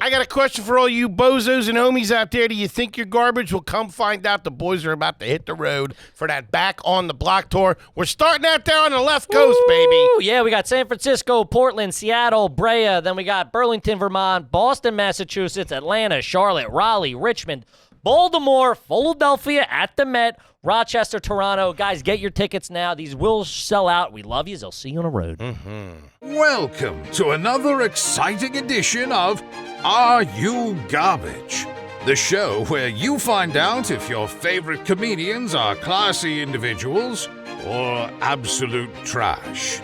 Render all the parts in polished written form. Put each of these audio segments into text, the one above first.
I got a question for all you bozos and homies out there. Do you think you're garbage? Well, come find out. The boys are about to hit the road for that Back on the Block tour. We're starting out there on the left coast, baby. Yeah, we got San Francisco, Portland, Seattle, Brea. Then we got Burlington, Vermont, Boston, Massachusetts, Atlanta, Charlotte, Raleigh, Richmond, Baltimore, Philadelphia at the Met, Rochester, Toronto. Guys, get your tickets now. These will sell out. We love you. They'll see you on the road. Welcome to another exciting edition of Are You Garbage? The show where you find out if your favorite comedians are classy individuals or absolute trash.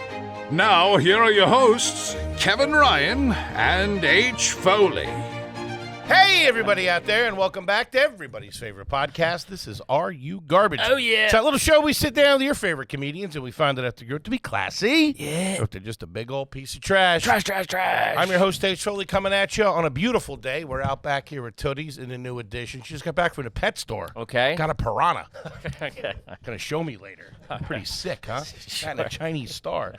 Now, here are your hosts, Kevin Ryan and H. Foley. Hey, everybody out there, and welcome back to everybody's favorite podcast. This is Are You Garbage? Oh, yeah. It's that little show we sit down with your favorite comedians, and we find out if they're to be classy. Yeah. Or if they're just a big old piece of trash. Trash. I'm your host, H. Foley, coming at you on a beautiful day. We're out back here at Tootie's in the new edition. She just got back from the pet store. Okay. Got a piranha. Okay. Gonna show me later. Pretty sick, huh? Got a Chinese star.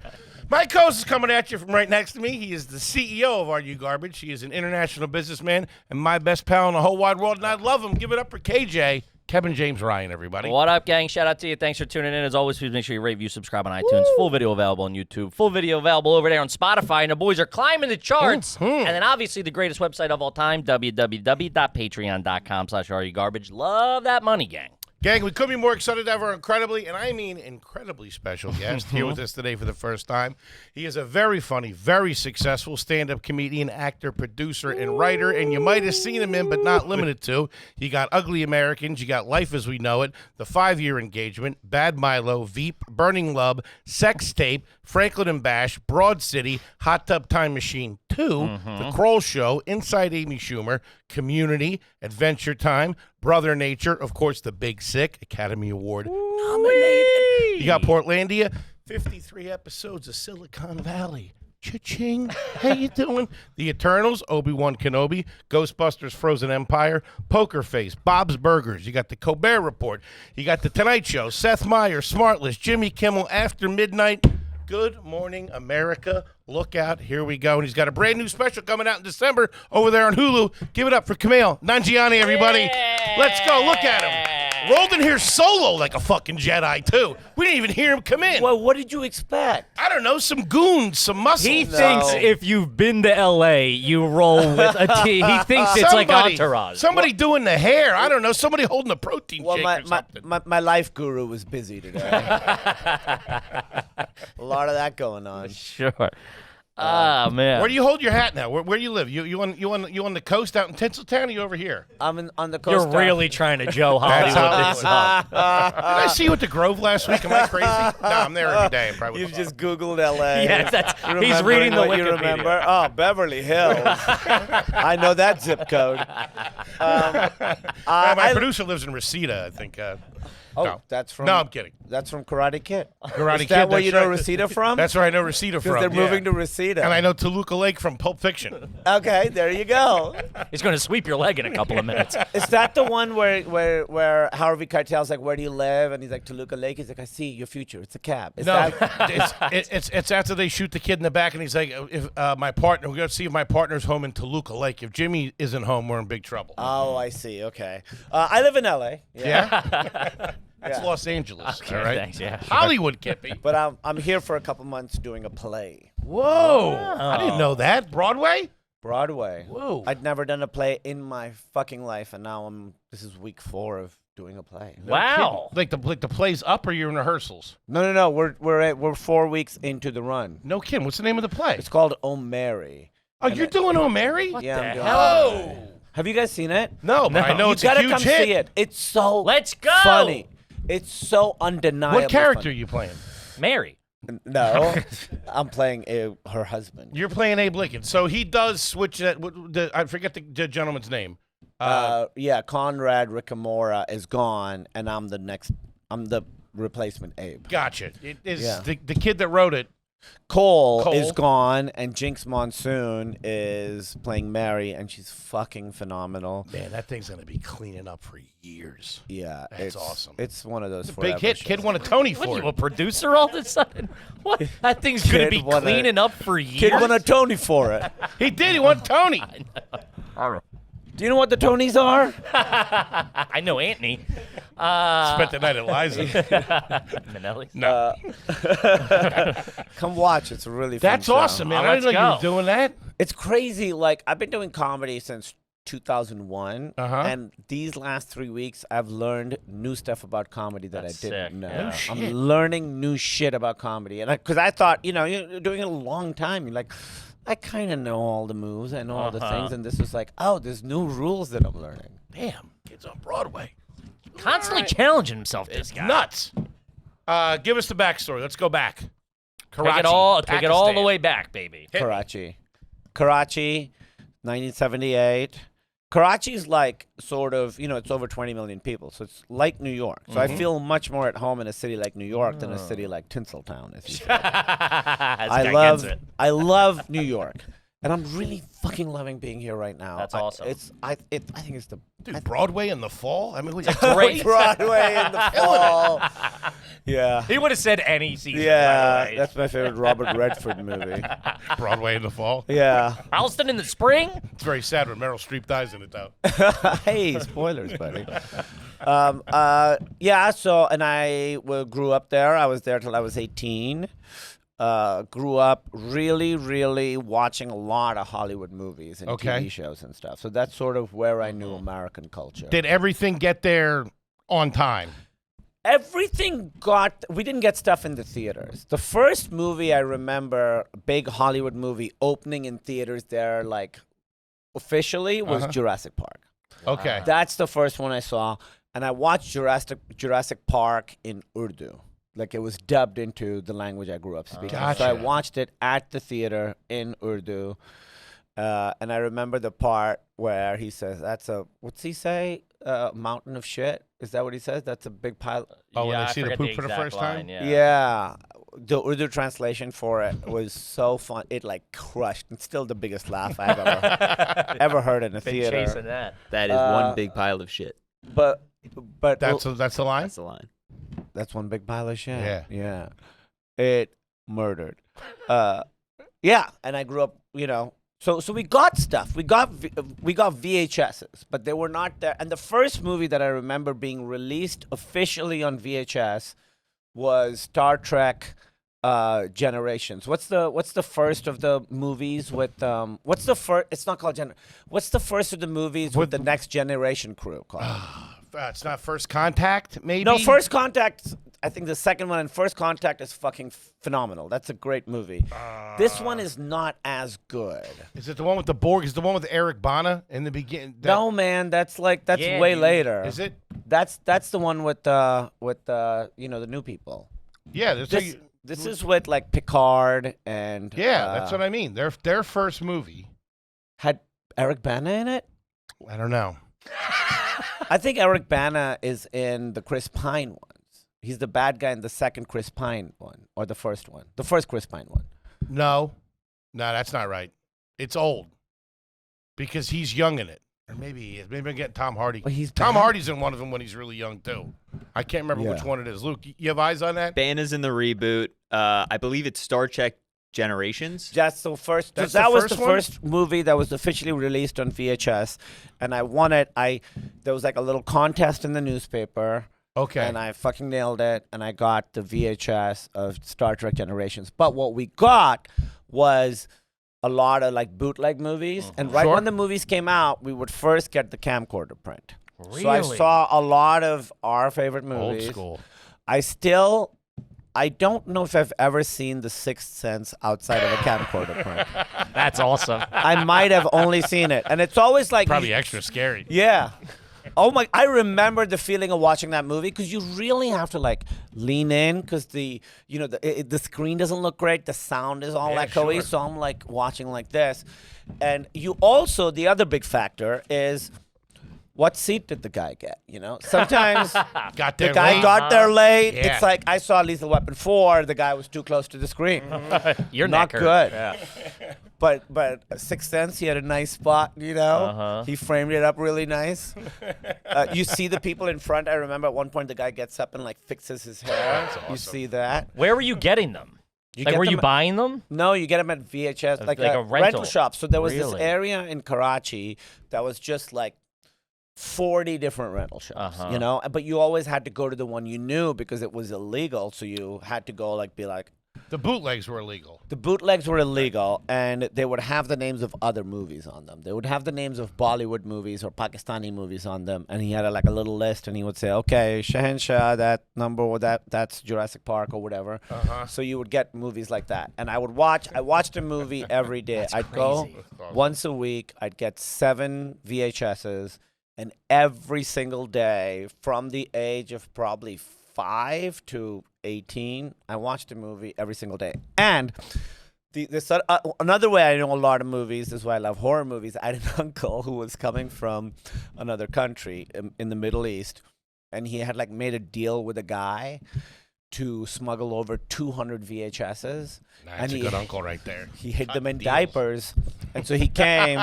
Mike Coase is coming at you from right next to me. He is the CEO of Are You Garbage. He is an international businessman and my best pal in the whole wide world, and I love him. Give it up for KJ, Kevin James Ryan, everybody. What up, gang? Shout out to you. Thanks for tuning in. As always, please make sure you rate, review, subscribe on iTunes. Full video available on YouTube. Full video available over there on Spotify. And the boys are climbing the charts. And then, obviously, the greatest website of all time, www.patreon.com/areyougarbage. Love that money, gang. Gang, we couldn't be more excited to have our incredibly, and I mean incredibly special guest here with us today for the first time. He is a very funny, very successful stand-up comedian, actor, producer, and writer, and you might have seen him in, but not limited to. You got Ugly Americans, you got Life as We Know It, The 5-Year Engagement, Bad Milo, Veep, Burning Love, Sex Tape, Franklin and Bash, Broad City, Hot Tub Time Machine 2, The Kroll Show, Inside Amy Schumer, Community, Adventure Time, Brother Nature, of course, The Big Sick, Academy Award nominated. You got Portlandia, 53 episodes of Silicon Valley. Cha-ching. How you doing? The Eternals, Obi-Wan Kenobi, Ghostbusters Frozen Empire, Poker Face, Bob's Burgers. You got the Colbert Report. You got the Tonight Show, Seth Meyers, Smartless, Jimmy Kimmel, After Midnight. Good Morning America. Look out. Here we go. And he's got a brand new special coming out in December over there on Hulu. Give it up for Kumail Nanjiani, everybody. Yeah. Let's go. Look at him. Rolled in here solo like a fucking Jedi, too. We didn't even hear him come in. Well, what did you expect? I don't know. Some goons, some muscles. He thinks if you've been to L.A., you roll with a T. He thinks it's like Entourage. Somebody doing the hair. I don't know. Somebody holding a protein shake or something. My life guru was busy today. A lot of that going on. Sure. Ah, man. Where do you hold your hat now? Where do you live? You on the coast out in Tinseltown, or you over here? I'm on the coast. You're really trying to Joe Hollywood this up. Did I see you at the Grove last week? Am I crazy? No, I'm there every day. You've just Googled L.A. Yes, he's reading the what you Wikipedia. remember. Oh, Beverly Hills. I know that zip code. My producer lives in Reseda, I think. No. That's from. No, I'm kidding. That's from Karate Kid. Karate Is that Kid, where you know right. Reseda from? That's where I know Reseda from. Because they're moving to Reseda. And I know Toluca Lake from Pulp Fiction. Okay, there you go. He's going to sweep your leg in a couple of minutes. Is that the one where Harvey Keitel's like, where do you live? And he's like, Toluca Lake. He's like, I see your future. It's a cab. Is No, that- it's after they shoot the kid in the back, and he's like, if my partner, we're going to see if my partner's home in Toluca Lake. If Jimmy isn't home, we're in big trouble. Oh, I see. Okay. I live in L.A. Yeah? That's Yeah. Los Angeles, Okay, all right? thanks, yeah, sure. Hollywood, Kippy. But I'm here for a couple months doing a play. Whoa. I didn't know that. Broadway? Broadway. Whoa. I'd never done a play in my fucking life, and now this is week 4 of doing a play. Wow. Like the play's up, or you're in rehearsals? No. We're 4 weeks into the run. No kidding. What's the name of the play? It's called Oh Mary. Oh, you're doing Oh Mary? Yeah, I'm doing hell? Oh Mary. Have you guys seen it? No, but I know You it's a gotta huge come hit. see it. It's so Let's go. funny. It's so undeniable. What character funny. are you playing? Mary. No, I'm playing her husband. You're playing Abe Lincoln. So he does switch that. I forget the gentleman's name. Yeah, Conrad Ricamora is gone, and I'm the replacement Abe. Gotcha. It is Yeah. the kid that wrote it. Cole Cole. is gone, and Jinx Monsoon is playing Mary, and she's fucking phenomenal. Man, that thing's going to be cleaning up for years. Yeah, That's it's awesome. It's one of those It's a forever big hit. shows. Kid won a Tony What, for you a it. producer all of a sudden? What? That thing's going to Kid be won a- cleaning up for years? Kid won a Tony for it. He did. He won Tony. Do you know what the Tonys are? I know Anthony. Spent the night at Liza. Manelli's? No. Come watch. It's a really fun That's show. awesome, man. Oh, I didn't know let's you were doing that. It's crazy. Like, I've been doing comedy since 2001. Uh-huh. And these last 3 weeks, I've learned new stuff about comedy that That's I didn't sick, know. yeah. Oh, I'm shit. learning new shit about comedy. And because I thought, you're doing it a long time. You're like, I kind of know all the moves. I know all the things. And this was like, oh, there's new rules that I'm learning. Damn, kid's on Broadway. Constantly challenging himself, this guy. Nuts. Give us the backstory. Let's go back. Karachi, Take it all the Pakistan. way back, baby. Hit me. Karachi, 1978. Karachi's like sort of, it's over 20 million people. So it's like New York. So I feel much more at home in a city like New York than a city like Tinseltown, as you say. I love New York. And I'm really fucking loving being here right now. That's awesome. I think it's the Dude, Broadway in the fall? I mean, Great. Broadway in the fall. Yeah. He would have said any season. Yeah, right? that's my favorite Robert Redford movie. Broadway in the fall. Yeah. Ralston in the spring? It's very sad when Meryl Streep dies in it, though. Hey, spoilers, buddy. So, and I grew up there. I was there till I was 18. Grew up really, really watching a lot of Hollywood movies and Okay. TV shows and stuff. So that's sort of where I knew American culture. Did everything get there on time? We didn't get stuff in the theaters. The first movie I remember, big Hollywood movie opening in theaters there, like officially, was Jurassic Park. Okay. That's the first one I saw. And I watched Jurassic Park in Urdu. Like, it was dubbed into the language I grew up speaking. Gotcha. So I watched it at the theater in Urdu. And I remember the part where he says, what's he say? Mountain of shit? Is that what he says? That's a big pile. Oh, when Yeah, they I see the forget poop for the exact first line, time? Yeah. Yeah. The Urdu translation for it was so fun. It, like, crushed. It's still the biggest laugh I've ever heard in a Been theater. chasing that. That is one big pile of shit. But That's the line? That's the line. that's one big pile of shit. Yeah. Yeah. It murdered. Yeah, and I grew up, so we got stuff. We got VHSs, but they were not there. And the first movie that I remember being released officially on VHS was Star Trek Generations. What's the first of the movies with what's the first? It's not called What's the first of the movies with the Next Generation crew called? It's not First Contact, maybe? No, First Contact. I think the second one and First Contact is fucking phenomenal. That's a great movie. This one is not as good. Is it the one with the Borg? Is it the one with Eric Bana in the beginning? No, man, that's Yeah, way dude. later. Is it? That's the one with the new people. Yeah. This is with like Picard and That's what I mean. Their first movie. had Eric Bana in it. I don't know. I think Eric Bana is in the Chris Pine ones. He's the bad guy in the second Chris Pine one or the first one. The first Chris Pine one. No, that's not right. It's old because he's young in it, or maybe he is. Maybe I'm getting Tom Hardy. Well, he's Tom bad. Hardy's in one of them when he's really young too. I can't remember which one it is. Luke, you have eyes on that? Banna's in the reboot. I believe it's Star Trek Generations. That's the first. That's that the was first the one? first movie that was officially released on VHS, and I won it. There was like a little contest in the newspaper. Okay. And I fucking nailed it, and I got the VHS of Star Trek Generations. But what we got was a lot of like bootleg movies, and right Sure. when the movies came out, we would first get the camcorder print. Really? So I saw a lot of our favorite Old movies. school. I don't know if I've ever seen The Sixth Sense outside of a camcorder print. That's awesome. I might have only seen it, and it's always like Probably extra scary. yeah. Oh my! I remember the feeling of watching that movie because you really have to like lean in because the screen doesn't look great, the sound is all Yeah, echoey, sure. so I'm like watching like this, and you also the other big factor is what seat did the guy get? Sometimes Got there the guy late. got there late. Yeah. It's like I saw Lethal Weapon 4. The guy was too close to the screen. You're Not knacker. good. Yeah. But Sixth Sense, he had a nice spot, Uh-huh. He framed it up really nice. You see the people in front. I remember at one point the guy gets up and like fixes his hair. You see that? Where were you getting them? You Like, get were them you buying them? No, you get them at VHS, like like a a rental rental. shop. So there was this Really? area in Karachi that was just like 40 different rental shops, Uh-huh. you know? But you always had to go to the one you knew because it was illegal. So you had to go be like, The bootlegs were illegal. the bootlegs were illegal, and they would have the names of other movies on them. They would have the names of Bollywood movies or Pakistani movies on them, and he had a little list, and he would say, "Okay, Shahenshah, that number, or that's Jurassic Park or whatever." Uh-huh. So you would get movies like that, and I watched a movie every day. I'd go crazy. once a week. I'd get 7 VHSs, and every single day from the age of probably 5 to 18, I watched a movie every single day. And another way I know a lot of movies, this is why I love horror movies. I had an uncle who was coming from another country in the Middle East, and he had made a deal with a guy to smuggle over 200 VHSs. That's a good uncle right there. He hid them in Deals. diapers. And so he came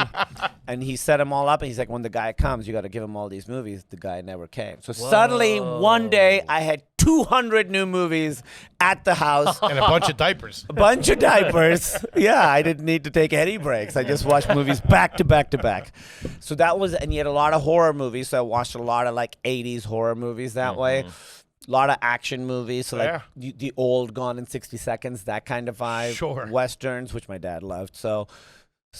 and he set them all up. And he's like, when the guy comes, you got to give him all these movies. The guy never came. So suddenly one day I had 200 new movies at the house. And a bunch of diapers. A bunch of diapers. Yeah, I didn't need to take any breaks. I just watched movies back to back to back. So that was, and he had a lot of horror movies. So I watched a lot of 80s horror movies that way. A lot of action movies, so Yeah. the old Gone in 60 Seconds, that kind of vibe. Sure. Westerns, which my dad loved. So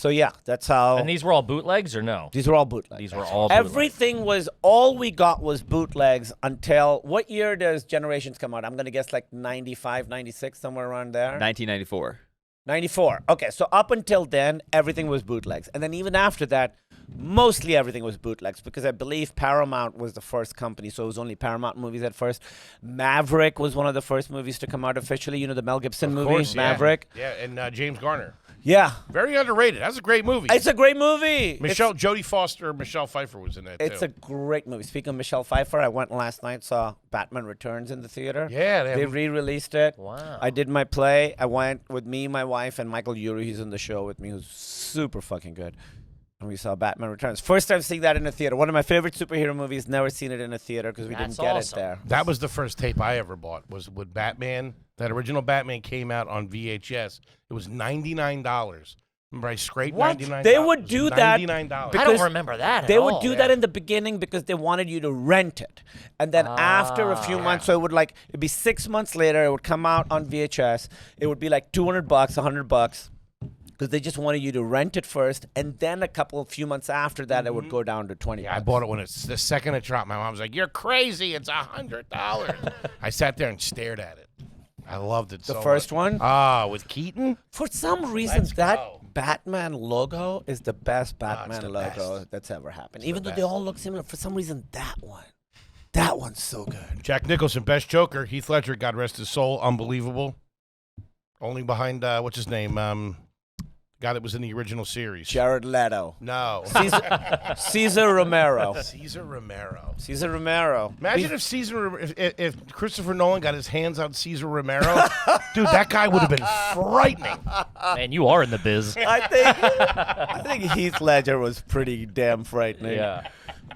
yeah, that's how. And these were all bootlegs or no? These were all bootlegs. These were all bootlegs. Everything was, all we got was bootlegs until, what year does Generations come out? I'm going to guess 95, 96, somewhere around there. 1994. 94. Okay, so up until then, everything was bootlegs. And then even after that, mostly everything was bootlegs because I believe Paramount was the first company, so it was only Paramount movies at first. Maverick was one of the first movies to come out officially. You know, the Mel Gibson movie, course, yeah. Maverick? Yeah, and James Garner. Yeah. Very underrated. That's a great movie. It's a great movie. Jodie Foster, Michelle Pfeiffer was in that too. It's a great movie. Speaking of Michelle Pfeiffer, I went last night, saw Batman Returns in the theater. Yeah, They re-released it. Wow. I did my play. I went with me, my wife, and Michael Urie, who's in the show with me, who's super fucking good. And we saw Batman Returns. First time seeing that in a theater. One of my favorite superhero movies. Never seen it in a theater because we That's didn't get awesome. it there. That was the first tape I ever bought. Was with Batman. That original Batman came out on VHS. It was $99. Remember, I scraped What? $99. They would do that $99. I because don't remember that at They all. would do that in the beginning because they wanted you to rent it. And then after a few months, so it would it'd be 6 months later, it would come out on VHS. It would be $200, $100. Because they just wanted you to rent it first, and then few months after that, it would go down to $20. Yeah, I bought it when it's the second it dropped. My mom was like, "You're crazy! It's $100." I sat there and stared at it. I loved it. The first one? With Keaton. For some reason, Let's that go. Batman logo is the best Batman the logo best. that's ever happened. It's Even the though they best. all look similar, for some reason, that one's so good. Jack Nicholson, best Joker. Heath Ledger, God rest his soul, unbelievable. Only behind what's his name? Guy that was in the original series. Jared Leto. No. Caesar Romero. Caesar Romero. Caesar Romero. Imagine if Christopher Nolan got his hands on Caesar Romero. Dude, that guy would have been frightening. Man, you are in the biz. I think Heath Ledger was pretty damn frightening. Yeah.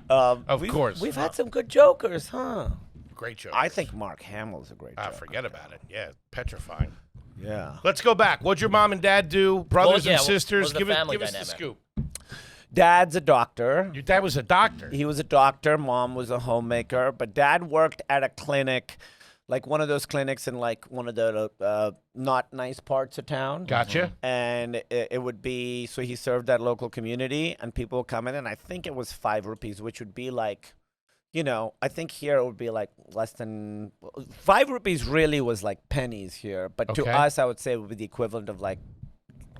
Of course. We've had some good jokers, huh? Great Joker. I think Mark Hamill's a great joker. Forget about it. Yeah, petrifying. Yeah. Let's go back. What'd your mom and dad do? Brothers yeah, and what sisters? was the Give family us the dynamic? scoop. Dad's a doctor. Your dad was a doctor. He was a doctor. Mom was a homemaker. But Dad worked at a clinic, one of those clinics in one of the not nice parts of town. Gotcha. And it would be, so he served that local community, and people would come in, and I think it was 5 rupees, which would be I think here it would be less than 5 rupees. Really was pennies here, but to Okay. us, I would say it would be the equivalent of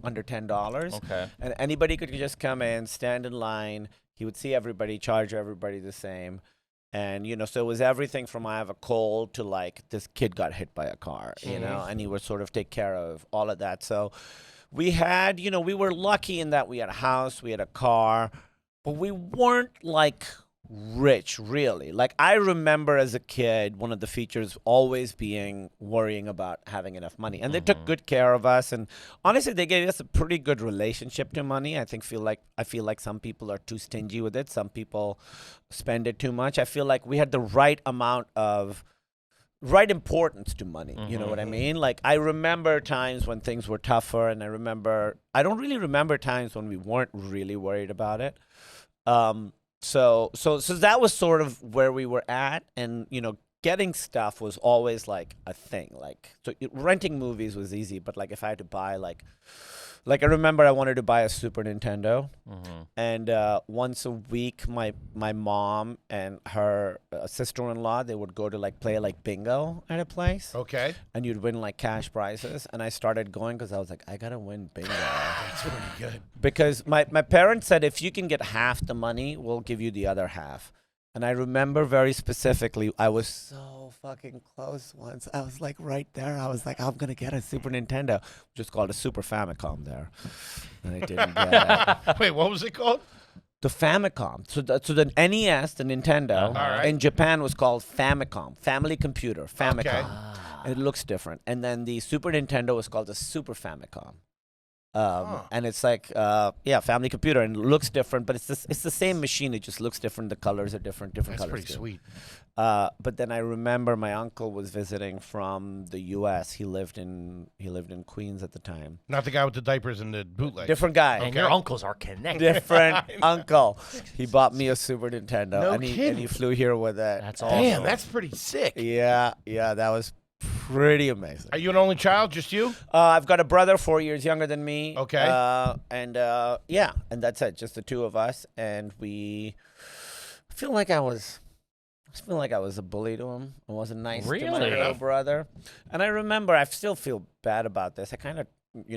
under $10. Okay. And anybody could just come in, stand in line. He would see everybody, charge everybody the same. And, so it was everything from I have a cold to this kid got hit by a car, and he would sort of take care of all of that. So we had, we were lucky in that we had a house, we had a car, but we weren't rich, really. I remember as a kid, one of the features always being worrying about having enough money. And they took good care of us. And honestly, they gave us a pretty good relationship to money. I feel like some people are too stingy with it. Some people spend it too much. I feel like we had the right amount of right importance to money. You know what I mean? Like, I remember times when things were tougher, and I don't really remember times when we weren't really worried about it. So that was sort of where we were at, and getting stuff was always like a thing. Like, so renting movies was easy, but like if I had to buy like I remember I wanted to buy a Super Nintendo, and once a week my mom and her sister-in-law, they would go to like play like bingo at a place. Okay. And you'd win like cash prizes, and I started going because I was like, I gotta win bingo. That's pretty good. Because my parents said, if you can get half the money, we'll give you the other half. And I remember very specifically, I was so fucking close once. I was like right there. I was like, I'm going to get a Super Nintendo, which is called a Super Famicom there. And I didn't get it. Wait, what was it called? The Famicom. So the NES, the Nintendo, right. in Japan was called Famicom, Family Computer, Famicom. Okay. And it looks different. And then the Super Nintendo was called the Super Famicom. And it's like, Family Computer, and it looks different, but it's the same machine. It just looks different. The colors are different That's colors. pretty too. sweet. But then I remember my uncle was visiting from the U.S. He lived in Queens at the time. Not the guy with the diapers and the bootleg. Different guy. And your uncles are connected. Different uncle. He bought me a Super Nintendo, No and he kidding. flew here with it. That's awesome. Damn, that's pretty sick. Yeah, that was pretty amazing. Are you an only child? Just you? I've got a brother 4 years younger than me. Okay. And that's it. Just the two of us, and I feel like I was a bully to him. I wasn't nice to my Really? little brother. And I remember, I still feel bad about this. I kind of,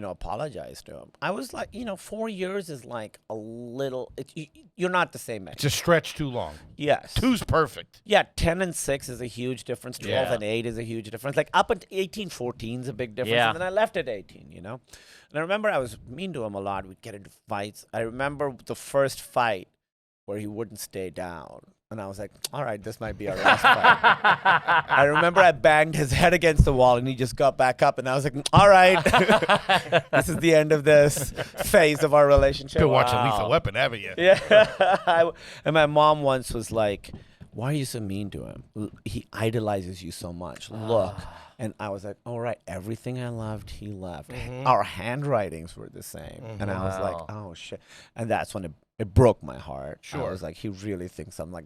apologized to him. I was like, 4 years is like a little. You're not the same age. It's a stretch too long. Yes. 2's perfect. Yeah, 10 and 6 is a huge difference. 12 Yeah. and 8 is a huge difference. Like up at 18, 14 is a big difference. Yeah. And then I left at 18, And I remember I was mean to him a lot. We'd get into fights. I remember the first fight where he wouldn't stay down. And I was like, all right, this might be our last fight. I remember I banged his head against the wall, and he just got back up. And I was like, all right, this is the end of this phase of our relationship. Been watching Lethal Weapon, haven't you? Yeah. And my mom once was like, why are you so mean to him? He idolizes you so much. Look. And I was like, all right, everything I loved, he loved. Our handwritings were the same. And I was like, oh, shit. And that's when it broke my heart. Sure. I was like, he really thinks I'm like...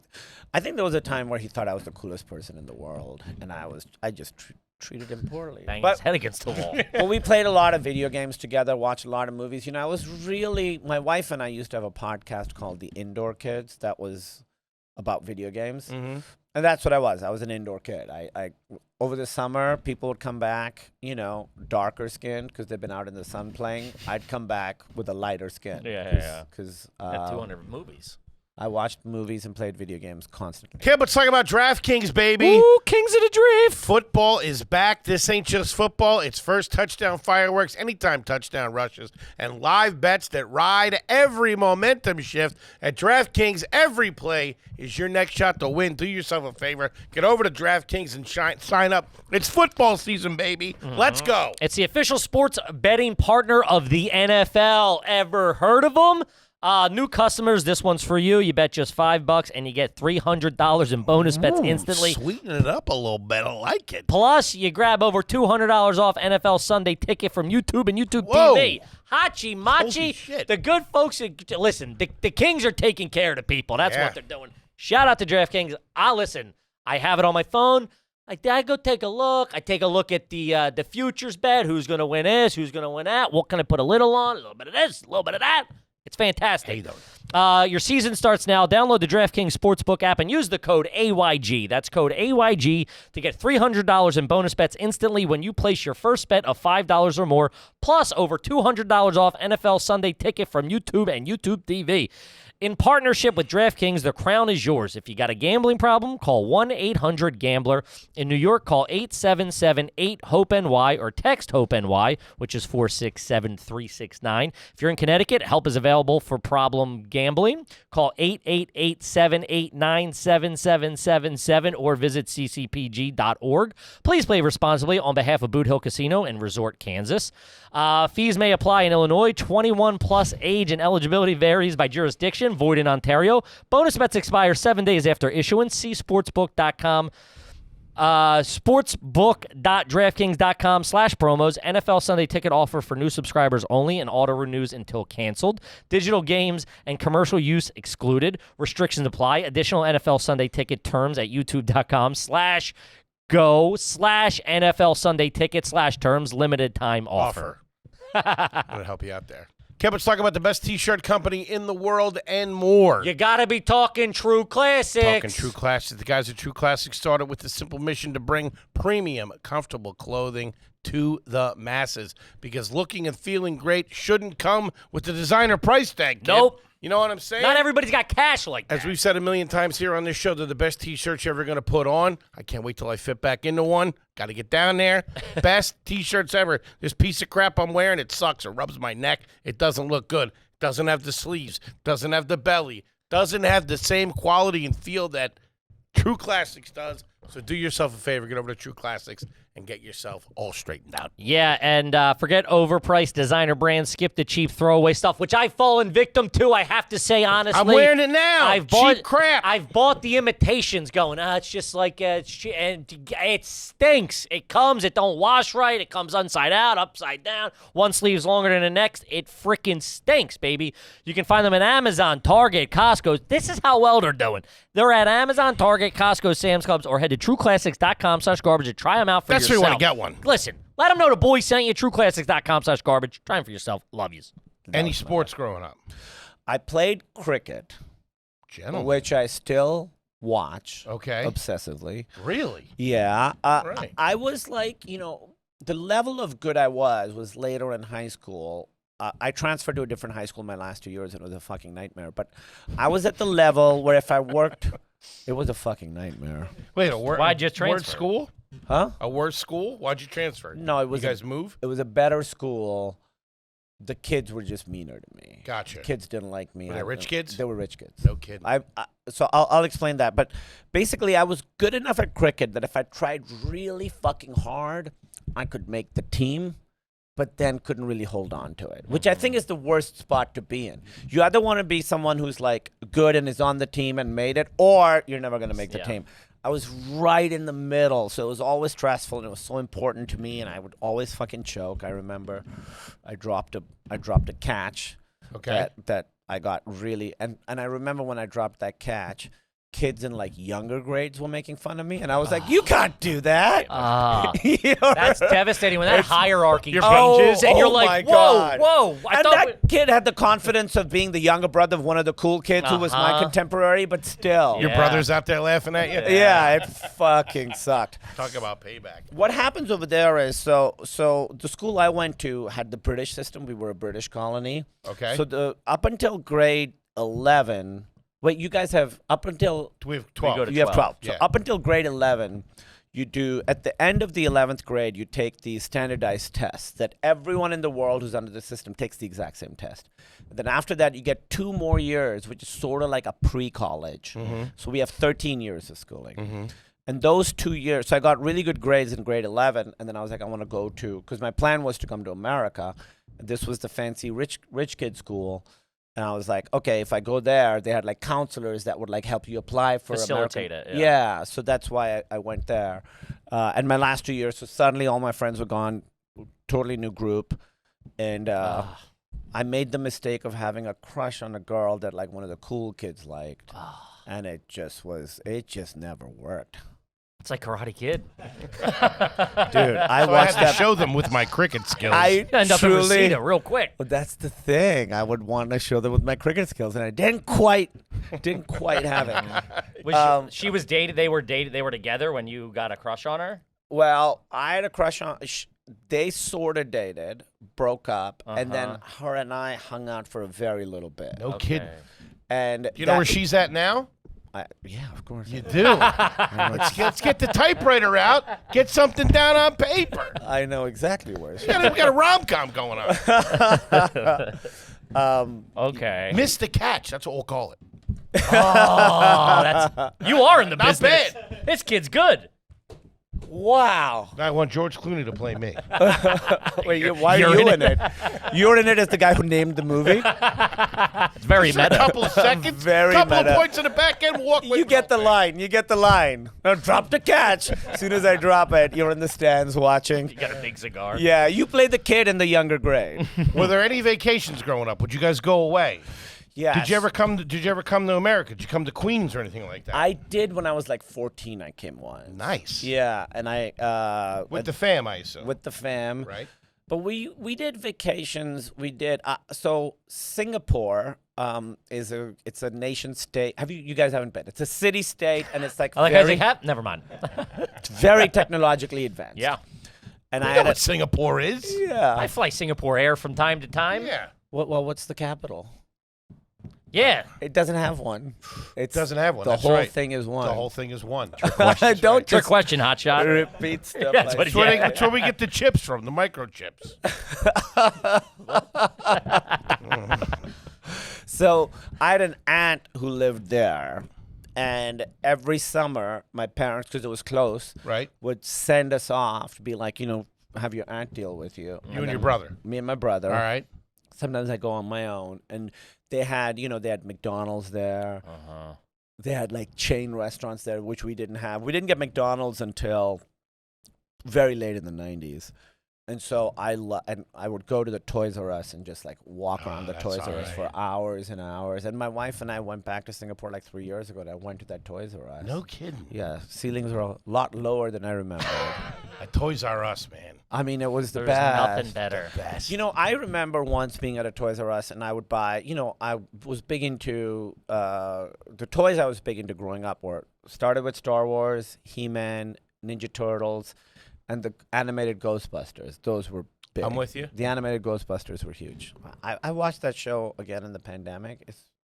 I think there was a time where he thought I was the coolest person in the world. And I just treated him poorly. Bang his head against the wall. But we played a lot of video games together, watched a lot of movies. I was really... My wife and I used to have a podcast called The Indoor Kids that was about video games. And that's what I was. I was an indoor kid. I over the summer, people would come back, darker skinned because they've been out in the sun playing. I'd come back with a lighter skin. Yeah. Because Got 200 movies. I watched movies and played video games constantly. Okay, let's talk about DraftKings, baby. Ooh, Kings of the Drift. Football is back. This ain't just football. It's first touchdown fireworks, anytime touchdown rushes, and live bets that ride every momentum shift. At DraftKings, every play is your next shot to win. Do yourself a favor. Get over to DraftKings and sign up. It's football season, baby. Let's go. It's the official sports betting partner of the NFL. Ever heard of them? New customers, this one's for you. You bet just $5 and you get $300 in bonus bets instantly. Sweeten it up a little bit. I like it. Plus, you grab over $200 off NFL Sunday Ticket from YouTube and YouTube Whoa. TV. Hachi Machi, Holy shit. the good folks. Listen, the Kings are taking care of the people. That's what they're doing. Shout out to DraftKings. I have it on my phone. I go take a look. I take a look at the futures bet. Who's going to win this? Who's going to win that? What can I put a little on? A little bit of this, a little bit of that. It's fantastic. Your season starts now. Download the DraftKings Sportsbook app and use the code AYG. That's code AYG to get $300 in bonus bets instantly when you place your first bet of $5 or more, plus over $200 off NFL Sunday Ticket from YouTube and YouTube TV. In partnership with DraftKings, the crown is yours. If you got a gambling problem, call 1-800-GAMBLER. In New York, call 877-8-HOPE-NY or text HOPE-NY, which is 467-369. If you're in Connecticut, help is available for problem gambling. Call 888-789-7777 or visit ccpg.org. Please play responsibly on behalf of Boot Hill Casino and Resort, Kansas. Fees may apply in Illinois. 21 plus age and eligibility varies by jurisdiction. Void in Ontario. Bonus bets expire 7 days after issuance. See sportsbook.com Sportsbook.draftkings.com/promos. NFL Sunday ticket offer for new subscribers only and auto renews until canceled. Digital games and commercial use excluded. Restrictions apply. Additional NFL Sunday ticket terms at youtube.com/go/NFL Sunday ticket/terms. Limited time offer. I'm going to help you out there. Kev, let's talk about the best T-shirt company in the world and more. You got to be talking True Classics. Talking True Classics. The guys at True Classics started with the simple mission to bring premium, comfortable clothing to the masses, because looking and feeling great shouldn't come with the designer price tag, kid. Nope. You know what I'm saying? Not everybody's got cash like that. As we've said a million times here on this show, they're the best T-shirts you're ever going to put on. I can't wait till I fit back into one. Got to get down there. Best T-shirts ever. This piece of crap I'm wearing, it sucks. It rubs my neck. It doesn't look good. Doesn't have the sleeves. Doesn't have the belly. Doesn't have the same quality and feel that True Classics does. So do yourself a favor. Get over to True Classics and get yourself all straightened out. Yeah, and forget overpriced designer brands. Skip the cheap throwaway stuff, which I've fallen victim to, I have to say honestly. I'm wearing it now. Cheap crap. I've bought the imitations going, it's just like, and it stinks. It comes, it don't wash right. It comes inside out, upside down. One sleeve's longer than the next. It freaking stinks, baby. You can find them at Amazon, Target, Costco. This is how well they're doing. They're at Amazon, Target, Costco, Sam's Clubs, or head to trueclassics.com/garbage and try them out for yourself. That's where you want to get one. Listen, let them know the boys sent you. trueclassics.com/garbage. Try them for yourself. Love yous. Any sports growing up? I played cricket, Gentlemen. which I still watch Okay. obsessively. Really? Yeah. Right. I was like, the level of good I was later in high school. I transferred to a different high school my last 2 years, and it was a fucking nightmare. But I was at the level where if I worked, it was a fucking nightmare. Wait, Why'd you transfer? Word school? Huh? A worse school? Why'd you transfer? No, it was You guys move? it was a better school. The kids were just meaner to me. Gotcha. Kids didn't like me. Were they rich kids? They were rich kids. No kidding. So I'll explain that. But basically, I was good enough at cricket that if I tried really fucking hard, I could make the team, but then couldn't really hold on to it, which I think is the worst spot to be in. You either want to be someone who's like good and is on the team and made it, or you're never going to make the team. I was right in the middle, so it was always stressful, and it was so important to me, and I would always fucking choke. I remember I dropped a catch that I got really, and I remember when I dropped that catch, kids in like younger grades were making fun of me, and I was like, "You can't do that." That's devastating when that hierarchy Your changes, and you're my like, God. whoa. That kid had the confidence of being the younger brother of one of the cool kids who was my contemporary, but still. Your brother's out there laughing at you? Yeah, it fucking sucked. Talk about payback. What happens over there is, so the school I went to had the British system. We were a British colony. Okay. So up until grade 11, wait, you guys have up until We have 12. you have 12. So Yeah. up until grade 11, you do, at the end of the 11th grade, you take these standardized tests that everyone in the world who's under the system takes the exact same test. And then after that, you get 2 more years, which is sort of like a pre-college. Mm-hmm. So we have 13 years of schooling. And those 2 years, so I got really good grades in grade 11, and then I was like, I want to go to, because my plan was to come to America. This was the fancy rich kid school. And I was like, okay, if I go there, they had like counselors that would like help you apply for Facilitate American. it, Yeah, so that's why I went there. And my last 2 years, so suddenly all my friends were gone, totally new group. And I made the mistake of having a crush on a girl that like one of the cool kids liked. And it just never worked. It's like Karate Kid. Dude, I So I watched had to that. show them with my cricket skills. I End up in truly, Reseda real quick. Well, that's the thing. I would want to show them with my cricket skills, and I didn't quite have it. She was dated. They were together when you got a crush on her. Well, I had a crush on. They sort of dated, broke up, and then her and I hung out for a very little bit. No kidding. And You know where she's at now? yeah, of course. You do. let's get the typewriter out. Get something down on paper. I know exactly where she. We got a rom-com going on. Okay. Miss the catch. That's what we'll call it. Oh, you are in the Not business. bad. This kid's good. Wow. I want George Clooney to play me. Wait, why are you in it? You're in it as the guy who named the movie? It's very A meta. couple of seconds, Very couple meta. of points in the back end, walk away. You get the line. You get the line. Now drop the catch. As soon as I drop it, you're in the stands watching. You got a big cigar. Yeah, you play the kid in the younger grade. Were there any vacations growing up? Would you guys go away? Yeah. Did you ever come to America? Did you come to Queens or anything like that? I did when I was like 14. I came once. Nice. Yeah, and With the fam, I assume. with the fam. Right. But we did vacations. We did so Singapore it's a nation state. You guys haven't been? It's a city state, and it's like I like very, never mind. very technologically advanced. Yeah. And You I know had what Singapore is? I fly Singapore Air from time to time. Yeah. what's the capital? Yeah. It doesn't have one. It doesn't have one. The That's whole right. thing is one. The whole thing is one. Don't Trick just question, hotshot. repeat stuff. That's like what That's where, Yeah. that's where we get the chips from, the microchips. So I had an aunt who lived there, and every summer my parents, because it was close, Right? would send us off to be like, have your aunt deal with you. You and your brother. Me and my brother. All right. Sometimes I go on my own, and they had McDonald's there. Uh-huh. They had like chain restaurants there, which we didn't have. We didn't get McDonald's until very late in the 90s. And so I would go to the Toys R Us and just like walk around the that's Toys R Us all for hours and hours. And my wife and I went back to Singapore like 3 years ago, and I went to that Toys R Us. No kidding. Yeah, ceilings were a lot lower than I remembered. At Toys R Us, man. I mean, it was the There's best. nothing better. Best. I remember once being at a Toys R Us, and I would buy, I was big into, the toys I was big into growing up started with Star Wars, He-Man, Ninja Turtles, and the animated Ghostbusters. Those were big. I'm with you. The animated Ghostbusters were huge. I watched that show again in the pandemic.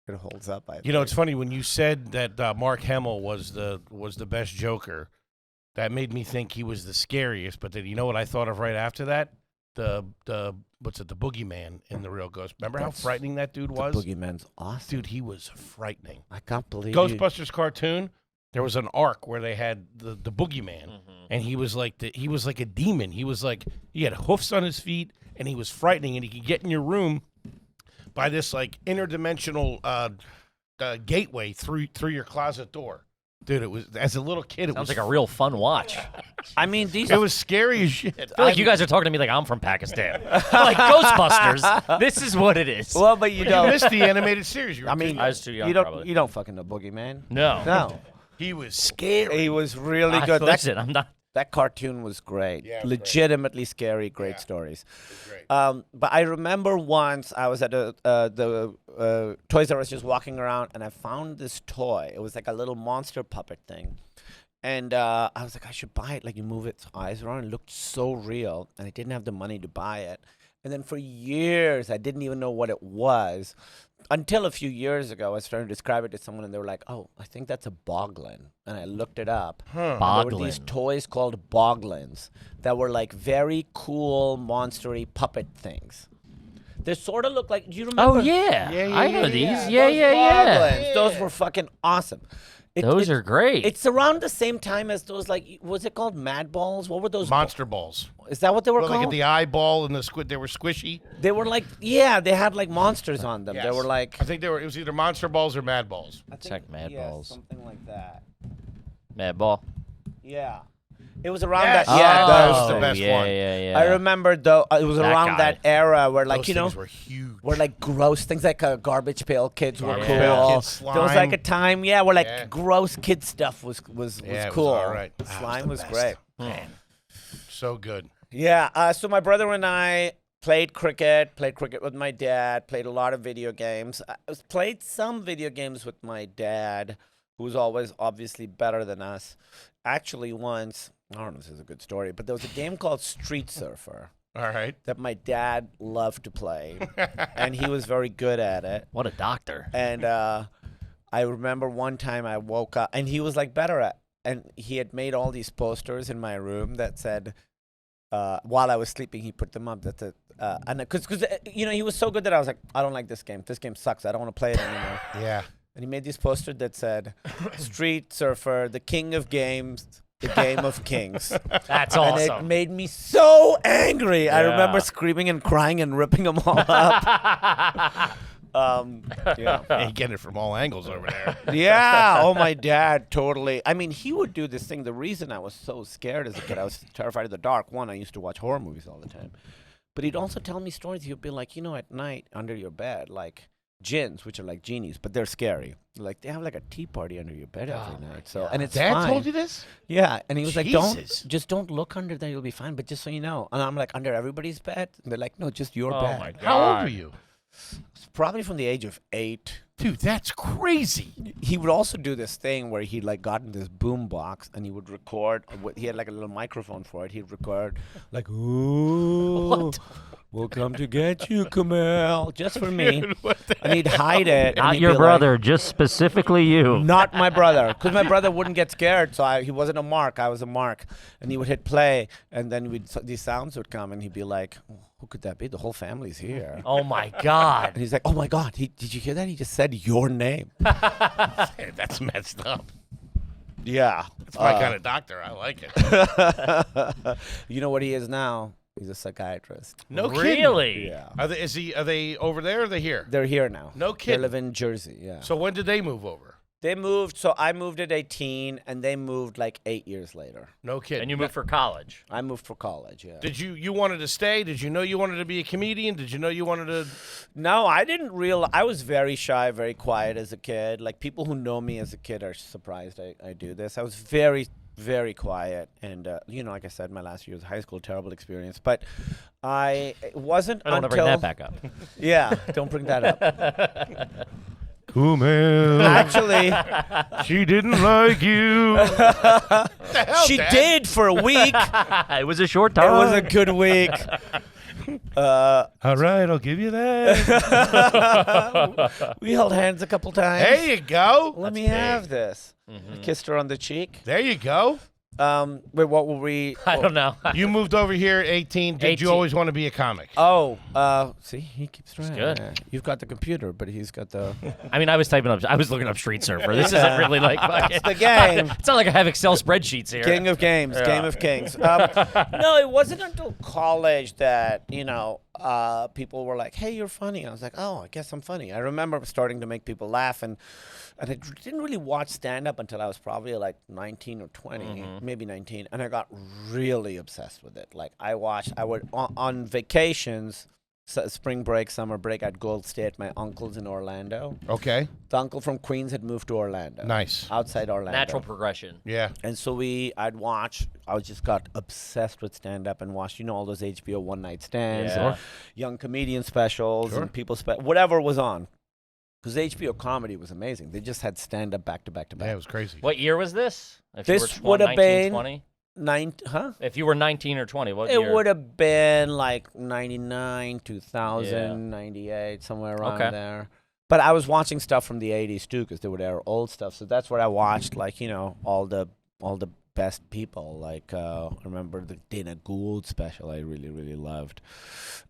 It holds up. It's funny when you said that Mark Hamill was the best Joker. That made me think he was the scariest. But then you know what I thought of right after that? The Boogeyman in the real Ghost. Remember how frightening that dude was? Boogeyman's awesome. Dude, he was frightening. I can't believe Ghostbusters cartoon. There was an arc where they had the Boogeyman, Mm-hmm. and he was like a demon. He had hoofs on his feet, and he was frightening. And he could get in your room by this like interdimensional gateway through your closet door. Dude, it was as a little kid. It Sounds was like a real fun watch. I mean, these. It was scary as shit. I feel like you guys are talking to me like I'm from Pakistan. Like Ghostbusters. This is what it is. Well, but you You don't. missed the animated series. You were I mean, I was too young, you don't. probably. You don't fucking know Boogeyman. No. No. he was scary. He was really good. Listen, I'm not. That cartoon was great. Yeah, it was great. Legitimately scary, great stories. Great. But I remember once I was at the Toys R Us just walking around, and I found this toy. It was like a little monster puppet thing. And I was like, I should buy it. Like, you move its eyes around. It looked so real, and I didn't have the money to buy it. And then for years, I didn't even know what it was. Until a few years ago, I was trying to describe it to someone, and they were like, oh, I think that's a boglin. And I looked it up. There were these Boglin. toys called boglins that were like very cool, monstery puppet things. They sort of look like, do you remember? Oh yeah. Yeah, I know yeah, these. yeah. Yeah, Those yeah. boglins, those were fucking awesome. Those are great. It's around the same time as those, like, was it called Mad Balls? What were those? Monster balls. Is that what they were Well, called? like the eyeball and the squid. They were squishy. They were like, yeah, they had like monsters on them. They Yes. were like, I think it was either monster balls or mad balls. I think- Check Mad yeah, Balls. something like that. Mad Ball. Yeah, it was around Yes. that. Yeah, that was those. the best yeah, one. Yeah. I remember though. It was That around guy. that era where, like, Those things were huge. where like gross things like garbage pail kids were Garbage cool. Pail Kids, There was like a slime. time, yeah, where like Yeah. gross kid stuff was Yeah, it was cool. all right. The Ah, it slime the was best. great. Man, so good. Yeah. So my brother and I played cricket with my dad. Played a lot of video games. Played some video games with my dad, who's always obviously better than us. Actually, once, I don't know if this is a good story, but there was a game called Street Surfer All right. that my dad loved to play, and he was very good at it. What a doctor. And I remember one time I woke up, and he was like better at, and he had made all these posters in my room that said, while I was sleeping, he put them up. That the and because he was so good that I was like, I don't like this game. This game sucks. I don't want to play it anymore. Yeah. And he made this poster that said, Street Surfer, the king of games, The Game of Kings. That's And awesome. it made me so angry. I Yeah. remember screaming and crying and ripping them all up. Yeah. You get it from all angles over there. Yeah. Oh, my dad, totally. I mean, he would do this thing. The reason I was so scared as a kid, I was terrified of the dark. One, I used to watch horror movies all the time. But he'd also tell me stories. He'd be like, at night under your bed, like jinns, which are like genies, but they're scary. Like they have like a tea party under your bed every night. So and it's Dad fine. told you this? Yeah, and he was like, Jesus. don't look under there. You'll be fine. But just so you know, and I'm like, under everybody's bed. And they're like, no, just your Oh bed. my God. How old were you? Probably from the age of 8. Dude, that's crazy. He would also do this thing where he'd like gotten this boom box and he would record. He had like a little microphone for it. He'd record like, ooh, we'll come to get you, Kumail, just for me. And he'd hide it. and Not he'd your be like, brother, just specifically you. Not my brother, because my brother wouldn't get scared. So he wasn't a mark. I was a mark. And he would hit play, and then these sounds would come, and he'd be like, "Who could that be? The whole family's here." Oh my God. And he's like, "Oh my God, did you hear that? He just said your name." That's messed up. Yeah, That's my kind of doctor. I like it. you know what he is now? He's a psychiatrist. No kidding. Really? Yeah, Are they over there or are they here? they're here now. No They kidding. live in Jersey. Yeah, So when did they move over? they moved. So I moved at 18, and they moved like 8 years later. No kidding. And you moved for college. I moved for college. Yeah. Did you wanted to stay? Did you know you wanted to be a comedian? Did you know you wanted to? No, I didn't realize. I was very shy, very quiet as a kid. Like people who know me as a kid are surprised I do this. I was very, very quiet, and like I said, my last year was high school, terrible experience. But it wasn't I don't want to until bring that back up. Yeah, don't bring that up. Kumail, Actually, she didn't like you. she did for a week. It was a short It time. was a good week. All right, I'll give you that. We held hands a couple times. There you go. Let me have this. I kissed her on the cheek. There you go. Wait, what were we? I don't know. You moved over here at 18. Did 18. you always want to be a comic? Oh, see, he keeps trying. good. Yeah. You've got the computer, but he's got the. I mean, I was looking up Street Surfer. This isn't really like fucking. It's the game. It's not like I have Excel spreadsheets here. King of games, Game of Kings. No, it wasn't until college that people were like, "Hey, you're funny." I was like, "Oh, I guess I'm funny." I remember starting to make people laugh, and I didn't really watch stand up until I was probably like 19 or 20, maybe 19, and I got really obsessed with it. Like I would on vacations. Spring break, summer break, I'd go stay at my uncle's in Orlando. Okay. The uncle from Queens had moved to Orlando. Nice. Outside Orlando. Natural progression. Yeah. And so I'd watch. I just got obsessed with stand up and watched, all those HBO one night stands, Yeah. and young comedian specials, Sure. and people whatever was on. Because HBO comedy was amazing. They just had stand up back to back to Yeah, it back. was crazy. What year was this? If This you were would have 19, been 20? If you were 19 or 20, what It year? would have been like 99, 2000, Yeah. 98, somewhere around Okay. there. But I was watching stuff from the 80s too, because they would air old stuff. So that's where I watched, like, all the best people. Like, I remember the Dana Gould special I really, really loved.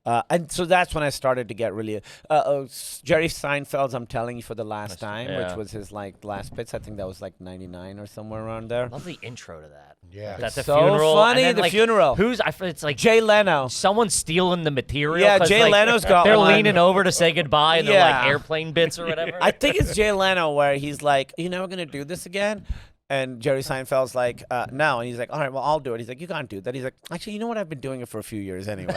And so that's when I started to get really... Jerry Seinfeld's I'm Telling You for the Last Time, yeah. which was his, like, last bits. I think that was, like, 99 or somewhere around there. Love the intro to that. Yeah. That's a So funeral. funny, and then, the like, funeral. It's like Jay Leno. someone stealing the material. Yeah, 'cause, Jay like, Leno's got They're one. leaning over to say goodbye, and they're like Yeah. airplane bits or whatever. I think it's Jay Leno where he's like, "You're never going to do this again?" And Jerry Seinfeld's like, "No." And he's like, "All right, well, I'll do it." He's like, "You can't do that." He's like, "Actually, you know what? I've been doing it for a few years anyway."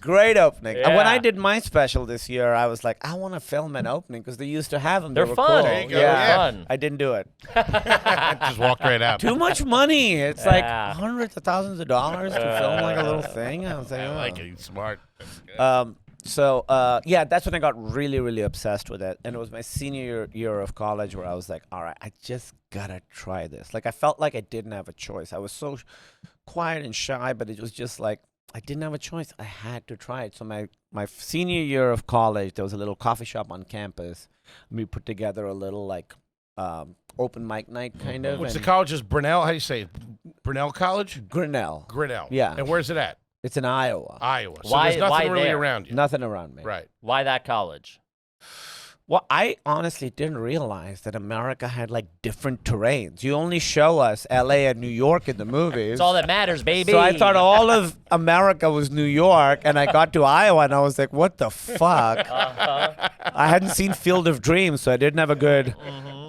Great opening. And when Yeah. I did my special this year, I was like, I want to film an opening because they used to have them. They're They were fun. cool. There you go, Yeah. yeah. Fun. I didn't do it. Just walked right out. Too much money. It's Yeah. like hundreds of thousands of dollars to film like a little thing. I was like, I "Oh." like it. He's smart. That's good. Yeah, that's when I got really, really obsessed with it. And it was my senior year of college where I was like, all right, I just gotta try this. Like, I felt like I didn't have a choice. I was so quiet and shy, but it was just like, I didn't have a choice. I had to try it. So my senior year of college, there was a little coffee shop on campus. We put together a little, like, open mic night kind of. What's the and college? Is Brunel? How do you say it? Brunel College? Grinnell. Grinnell. Yeah. And where's it at? It's in Iowa. Iowa. So Why- there's nothing why really there? around you. Nothing around me. Right. Why that college? Well, I honestly didn't realize that America had like different terrains. You only show us L.A. and New York in the movies. It's all that matters, baby. So I thought all of America was New York, and I got to Iowa, and I was like, "What the fuck?" I hadn't seen Field of Dreams, so I didn't have a good.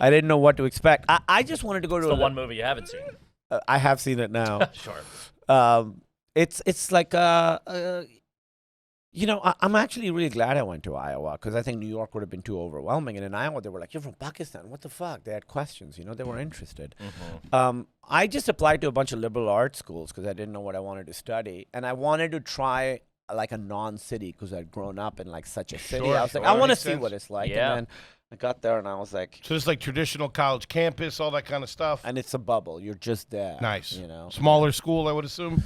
I didn't know what to expect. I just wanted to go to the one movie you haven't seen. I have seen it now. Sure. It's like I'm actually really glad I went to Iowa because I think New York would have been too overwhelming. And in Iowa, they were like, "You're from Pakistan. What the fuck?" They had questions. They were interested. I just applied to a bunch of liberal arts schools because I didn't know what I wanted to study, and I wanted to try like a non-city because I'd grown up in like such a city. Sure, I was like, sure. I want to Makes see sense. what it's like. Yeah. And then I got there and I was like, So it's like traditional college campus, all that kind of stuff. and it's a bubble. You're just there. Nice. Smaller. Smaller school, I would assume.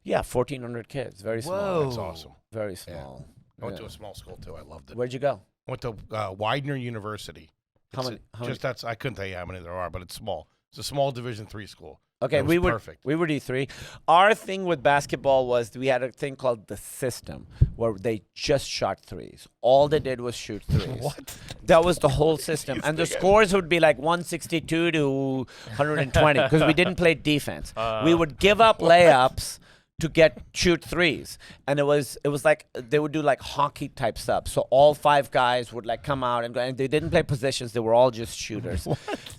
Yeah, 1,400 kids. Very small. Whoa. That's awesome. Very small. I went to Yeah. a small school too. I loved it. Where'd you go? I went to Widener University. How It's many- a- how just that's I couldn't tell you how many there are, but it's small. It's a small Division III school. Okay, It was we perfect. were D3. Our thing with basketball was we had a thing called the system where they just shot threes. All they did was shoot threes. What? That was the whole system, and the scores would be like 162 to 120 because we didn't play defense. We would give up layups to shoot threes, and it was like they would do like hockey type stuff. So all 5 guys would like come out and go, and they didn't play positions. They were all just shooters.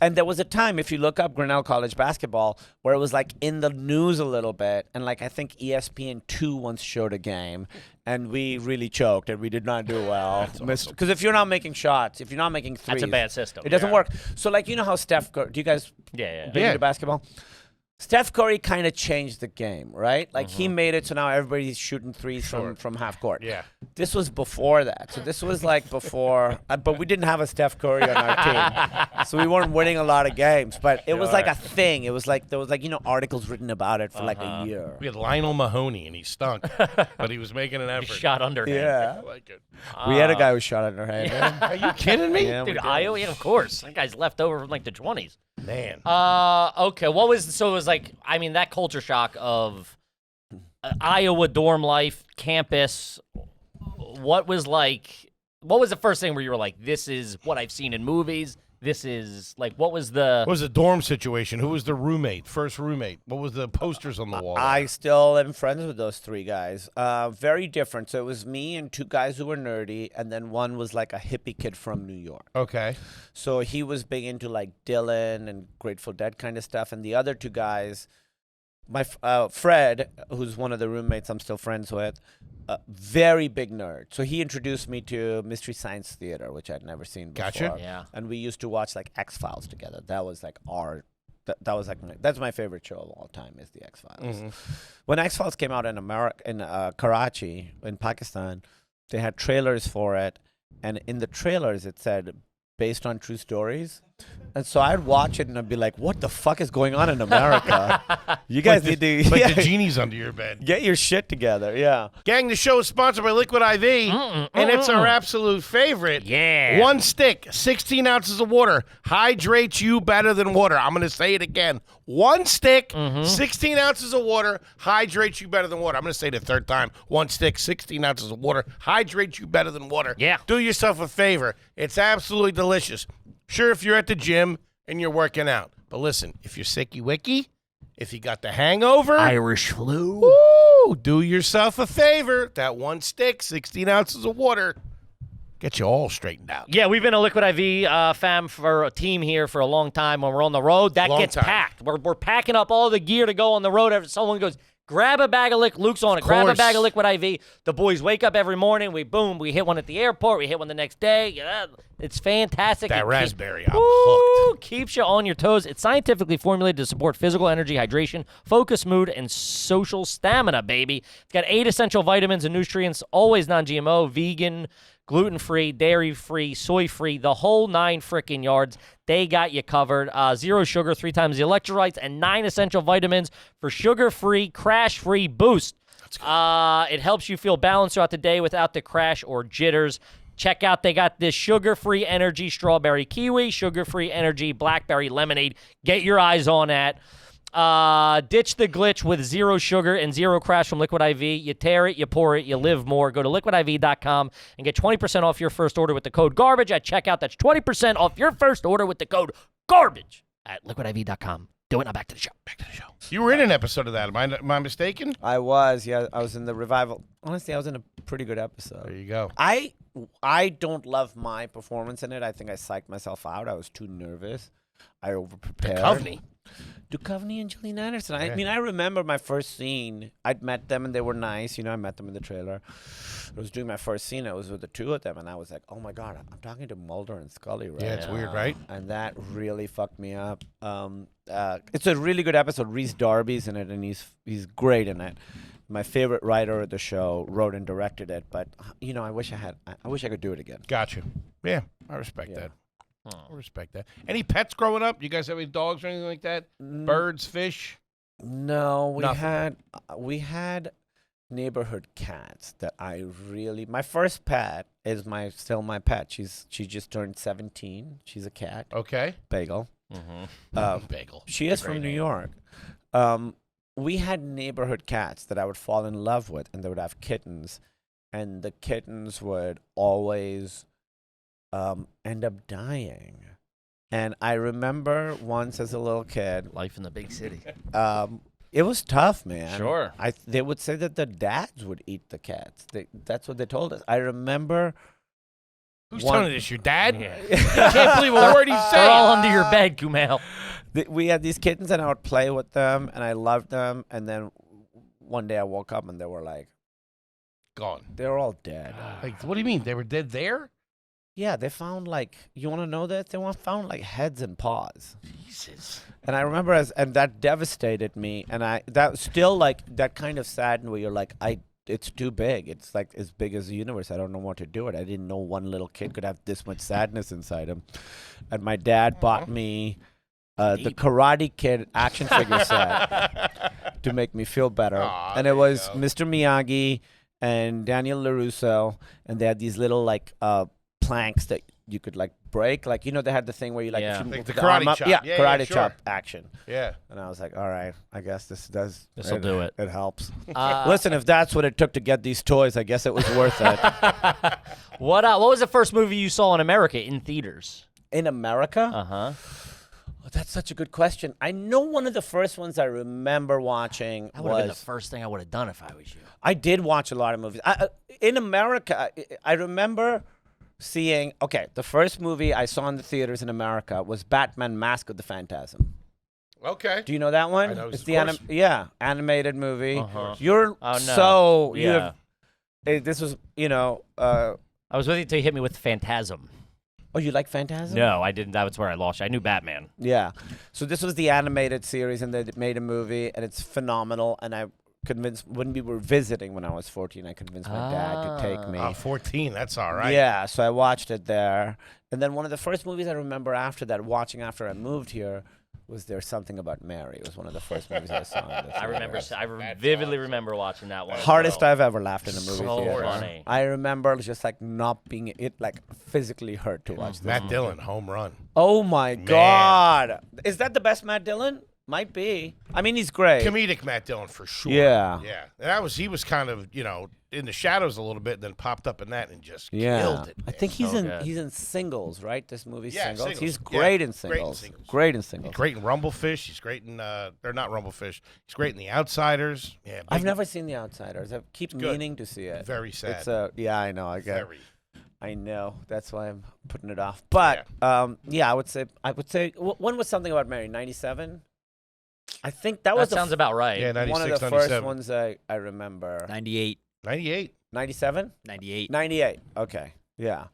And there was a time, if you look up Grinnell College basketball, where it was like in the news a little bit, and like I think ESPN2 once showed a game, and we really choked and we did not do well. Because if you're not making shots, if you're not making threes, That's a bad system. it doesn't Yeah. work. So like how Steph Curry, do you guys Yeah. big into basketball? Steph Curry kind of changed the game, right? Like he made it so now everybody's shooting threes from half court. Yeah. This was before that. So this was like before, but we didn't have a Steph Curry on our team. So we weren't winning a lot of games, but it was like a thing. It was like, there was like, articles written about it for like a year. We had Lionel Mahoney, and he stunk, but he was making an effort. Shot underhand. Yeah. I like it. We had a guy who shot under hand. Are you kidding me? Yeah, we Dude, did. Iowa, yeah, of course. That guy's left over from like the 20s. Man. Okay. It was like, I mean, that culture shock of Iowa dorm life, campus. What was the first thing where you were like, this is what I've seen in movies? This is like, what was the dorm situation? Who was the roommate? First roommate? What was the posters on the wall? I still am friends with those 3 guys. Very different. So it was me and 2 guys who were nerdy, and then one was like a hippie kid from New York. Okay. So he was big into like Dylan and Grateful Dead kind of stuff. And the other 2 guys, my Fred, who's one of the roommates I'm still friends with, very big nerd. So he introduced me to Mystery Science Theater, which I'd never seen before. Gotcha. Yeah. And we used to watch like X-Files together. That was like that was like that's my favorite show of all time is the X-Files. When X-Files came out in Karachi, in Pakistan, they had trailers for it, and in the trailers it said based on true stories. And so I'd watch it and I'd be like, what the fuck is going on in America? You guys need to Like the genie's under your bed. get your shit together. Yeah. Gang, the show is sponsored by Liquid IV, and it's our absolute favorite. Yeah. 1 stick, 16 ounces of water, hydrates you better than water. I'm going to say it again. 1 stick, 16 ounces of water, hydrates you better than water. I'm going to say it a third time. 1 stick, 16 ounces of water, hydrates you better than water. Yeah. Do yourself a favor. It's absolutely delicious. Sure, if you're at the gym and you're working out. But listen, if you're sicky-wicky, if you got the hangover, Irish flu. woo, do yourself a favor. That 1 stick, 16 ounces of water, get you all straightened out. Yeah, we've been a Liquid IV fam for a team here for a long time. When we're on the road, that Long gets time. packed. We're packing up all the gear to go on the road. If someone goes, grab a bag of Luke's on it. Grab a course. bag of Liquid IV. The boys wake up every morning. We hit one at the airport. We hit one the next day. Yeah, it's fantastic. That It raspberry, I'm Woo, hooked. keeps you on your toes. It's scientifically formulated to support physical energy, hydration, focus, mood, and social stamina, baby. It's got 8 essential vitamins and nutrients, always non-GMO, vegan, gluten-free, dairy-free, soy-free, the whole 9 frickin' yards. They got you covered. 0 sugar, 3 times the electrolytes, and 9 essential vitamins for sugar-free, crash-free boost. It helps you feel balanced throughout the day without the crash or jitters. Check out, they got this sugar-free energy strawberry kiwi, sugar-free energy blackberry lemonade. Get your eyes on that. Ditch the glitch with zero sugar and zero crash from Liquid IV. You tear it, you pour it, you live more. Go to liquidiv.com and get 20% off your first order with the code GARBAGE at checkout. That's 20% off your first order with the code GARBAGE at liquidiv.com. Do it now. Back to the show. You were in an episode of that. Am I mistaken? I was, yeah. I was in the revival. Honestly, I was in a pretty good episode. There you go. I don't love my performance in it. I think I psyched myself out. I was too nervous. I overprepared. Duchovny and Gillian Anderson. I mean, I remember my first scene. I'd met them and they were nice. I met them in the trailer. I was doing my first scene. I was with the two of them, and I was like, "Oh my God, I'm talking to Mulder and Scully right Yeah, it's weird, right? And that really fucked me up. It's a really good episode. Rhys Darby's in it, and he's great in it. My favorite writer of the show wrote and directed it, but I wish I could do it again. Gotcha. Yeah, I respect that. I respect that. Any pets growing up? You guys have any dogs or anything like that? Birds, fish? No, Nothing. we had neighborhood cats that I really. My first pet is still my pet. She just turned 17. She's a cat. Okay. Bagel. Bagel. She is from New York. We had neighborhood cats that I would fall in love with, and they would have kittens, and the kittens would always end up dying. And I remember once as a little kid, Life in the big city. it was tough, man. Sure. They would say that the dads would eat the cats. That's what they told us. I remember. Who's telling you this? Your dad? I can't believe a word he's They're saying. all under your bed, Kumail. We had these kittens, and I would play with them, and I loved them. And then one day I woke up, and they were like, Gone. they were all dead. Like, what do you mean? They were dead there? Yeah, they found you want to know that? They found heads and paws. Jesus. And I remember and that devastated me. And that still that kind of saddened where you're like, it's too big. It's like as big as the universe. I don't know what to do with it. I didn't know one little kid could have this much sadness inside him. And my dad bought me the Karate Kid action figure set to make me feel better. Aw, and there it you was go. Mr. Miyagi and Daniel LaRusso, and they had these little planks that you could break. They had the thing where you Yeah. if you Like move the the arm karate up. chop. Yeah, Yeah, karate yeah, sure. chop action. Yeah. And I was like, all right, I guess this'll do it. It helps. Listen, if that's what it took to get these toys, I guess it was worth it. What was the first movie you saw in America in theaters? In America? Uh-huh. Oh, that's such a good question. I know one of the first ones I remember watching That would have been the was. first thing I would have done if I was you. I did watch a lot of movies. In America, I remember seeing. Okay, the first movie I saw in the theaters in America was Batman: Mask of the Phantasm. Okay. Do you know that one? I know, It's of the course. animated movie. Uh-huh. You're Oh, no. so you Yeah. have. This was I was with you until you hit me with Phantasm. Oh, you like Phantasm? No, I didn't. That was where I lost you. I knew Batman. Yeah. So this was the animated series, and they made a movie, and it's phenomenal. And I convinced when we were visiting when I was 14, I convinced my dad to take me. 14. That's all right. Yeah, so I watched it there. And then one of the first movies I remember after that, watching after I moved here, was There's Something About Mary. It was one of the first movies I saw. In the I remember. theater. I vividly remember watching that one. as Hardest well. I've ever laughed in a movie So theater. funny. I remember just not being it physically hurt to watch this. Matt Dillon, home run. Oh my God! Is that the best Matt Dillon? Might be. I mean, he's great. Comedic Matt Dillon for sure. Yeah. Yeah. And he was kind of, in the shadows a little bit, then popped up in that and just Yeah, killed it. I man. think he's So in good. he's in Singles, right? This movie's Yeah, Singles. Singles. He's Yeah, great in great in Singles. Singles. Great in He's Singles. great in Rumblefish. He's great in, they're not Rumblefish. He's great in The Outsiders. Yeah. I've big- never seen The Outsiders. I keep good. meaning to see it. Very sad. It's yeah, I know. Very. I know. That's why I'm putting it off. But yeah, I would say when was Something About Mary? 97. I think that was That sounds about right. Yeah, 96, one of the 97. first ones I remember. 98, 98. 97. 98. 98. Okay. Yeah.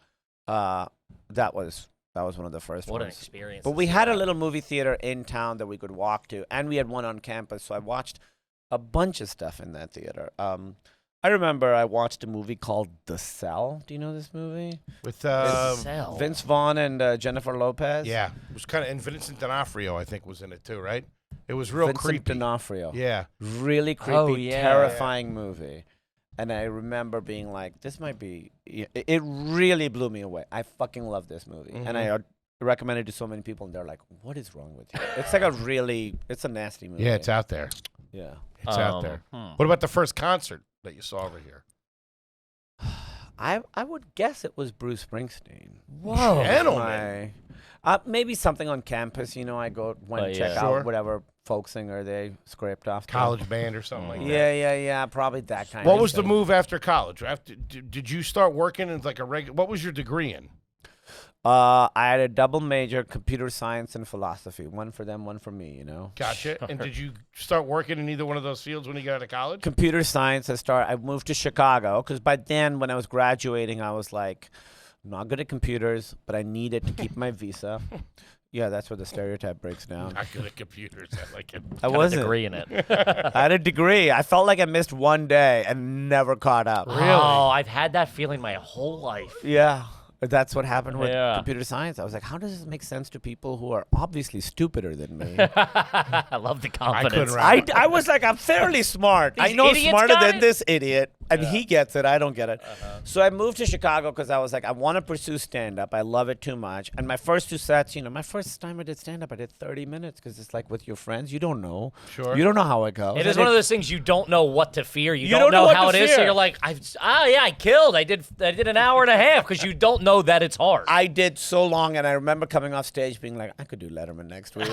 That was one of the first What an ones. experience. But to we see had a that. little movie theater in town that we could walk to, and we had one on campus. So I watched a bunch of stuff in that theater. I remember I watched a movie called The Cell. Do you know this movie? With, Cell. Vince Vaughn and Jennifer Lopez. yeah. It was kind of, and Vincent D'Onofrio, I think, was in it too, right? It was real Vincent creepy. D'Onofrio. Yeah. Really creepy, Oh, yeah. terrifying movie. And I remember being like, this might be. It really blew me away. I fucking love this movie. And I recommended to so many people, and they're like, "What is wrong with you?" It's like it's a nasty movie. Yeah, it's out there. Yeah. It's out there. What about the first concert that you saw over here? I would guess it was Bruce Springsteen. Whoa, gentlemen. Maybe something on campus. I go and check Sure. out whatever folk singer they scraped off. College band or something like that. Yeah. Probably that kind. What of was the thing. move after college? Did you start working in like a regular? What was your degree in? I had a double major, computer science and philosophy. One for them, one for me. Gotcha. And did you start working in either one of those fields when you got out of college? Computer science. I moved to Chicago because by then, when I was graduating, I was like, I'm not good at computers, but I need it to keep my visa. Yeah, that's where the stereotype breaks down. Not good at computers. I like it. I Got a wasn't. degree in it. I had a degree. I felt like I missed one day and never caught up. Oh, I've had that feeling my whole life. Yeah. That's what happened with Yeah. computer science. I was like, how does this make sense to people who are obviously stupider than me? I love the confidence. I was like, I'm fairly smart. I These know idiots smarter got than it? this idiot. And he gets it. I don't get it. So I moved to Chicago because I was like, I want to pursue stand-up. I love it too much. And my first two sets, my first time I did stand-up, I did 30 minutes because it's like with your friends. You don't know. Sure. You don't know how it goes. It is one of those things you don't know what to fear. You don't don't know know what how to it is, so fear. you're like, I killed. I did an hour and a half because you don't know that it's hard. I did so long, and I remember coming off stage being like, I could do Letterman next week.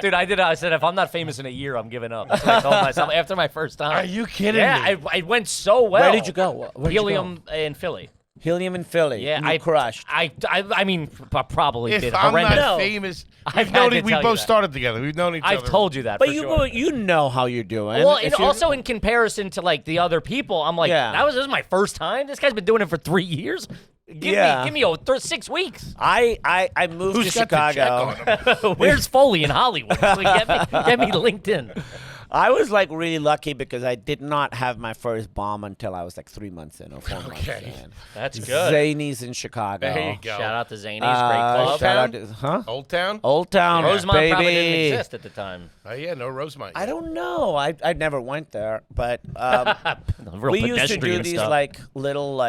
Dude, I said, if I'm not famous in a year, I'm giving up. That's what I told myself after my first time. Are you kidding Yeah, me? I went so well. Where did you go? Where'd you go? Helium in Philly. Helium in Philly. Yeah, And you crushed. I mean, probably If did. I'm Horrendous. not famous, I've we've known had it. to We tell you both that. started together. We've known each other. I've told you that. But for you sure. you know how you're doing. Well, If and you- also in comparison to like the other people, I'm like, Yeah. this is my first time. This guy's been doing it for 3 years. Give me 6 weeks. I moved Who's to got the check Chicago. on him? Where's Foley in Hollywood? Like, get me LinkedIn. I was like really lucky because I did not have my first bomb until I was like 3 months in or 4 months in. That's good. Zany's in Chicago. There you go. Shout out to Zany's, great club. Shout out to, Old Town? Old Town, Rosemont baby. probably didn't exist at the time. Oh, yeah, no Rosemont. I don't know. I never went there, but Real we used to do pedestrian these stuff. like little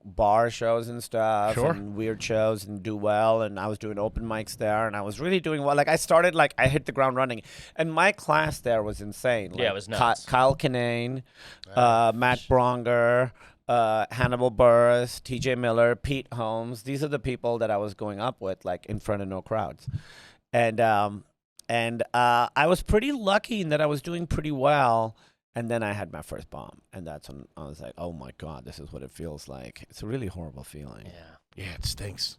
bar shows and stuff Sure. and weird shows and do well, and I was doing open mics there and I was really doing well. Like I hit the ground running, and my class there was insane. Yeah, it was nuts. Kyle Kinane, Matt Bronger, Hannibal Buress, TJ Miller, Pete Holmes. These are the people that I was going up with, like in front of no crowds. And I was pretty lucky in that I was doing pretty well. And then I had my first bomb, and that's when I was like, "Oh my God, this is what it feels like." It's a really horrible feeling. Yeah. Yeah, it stinks.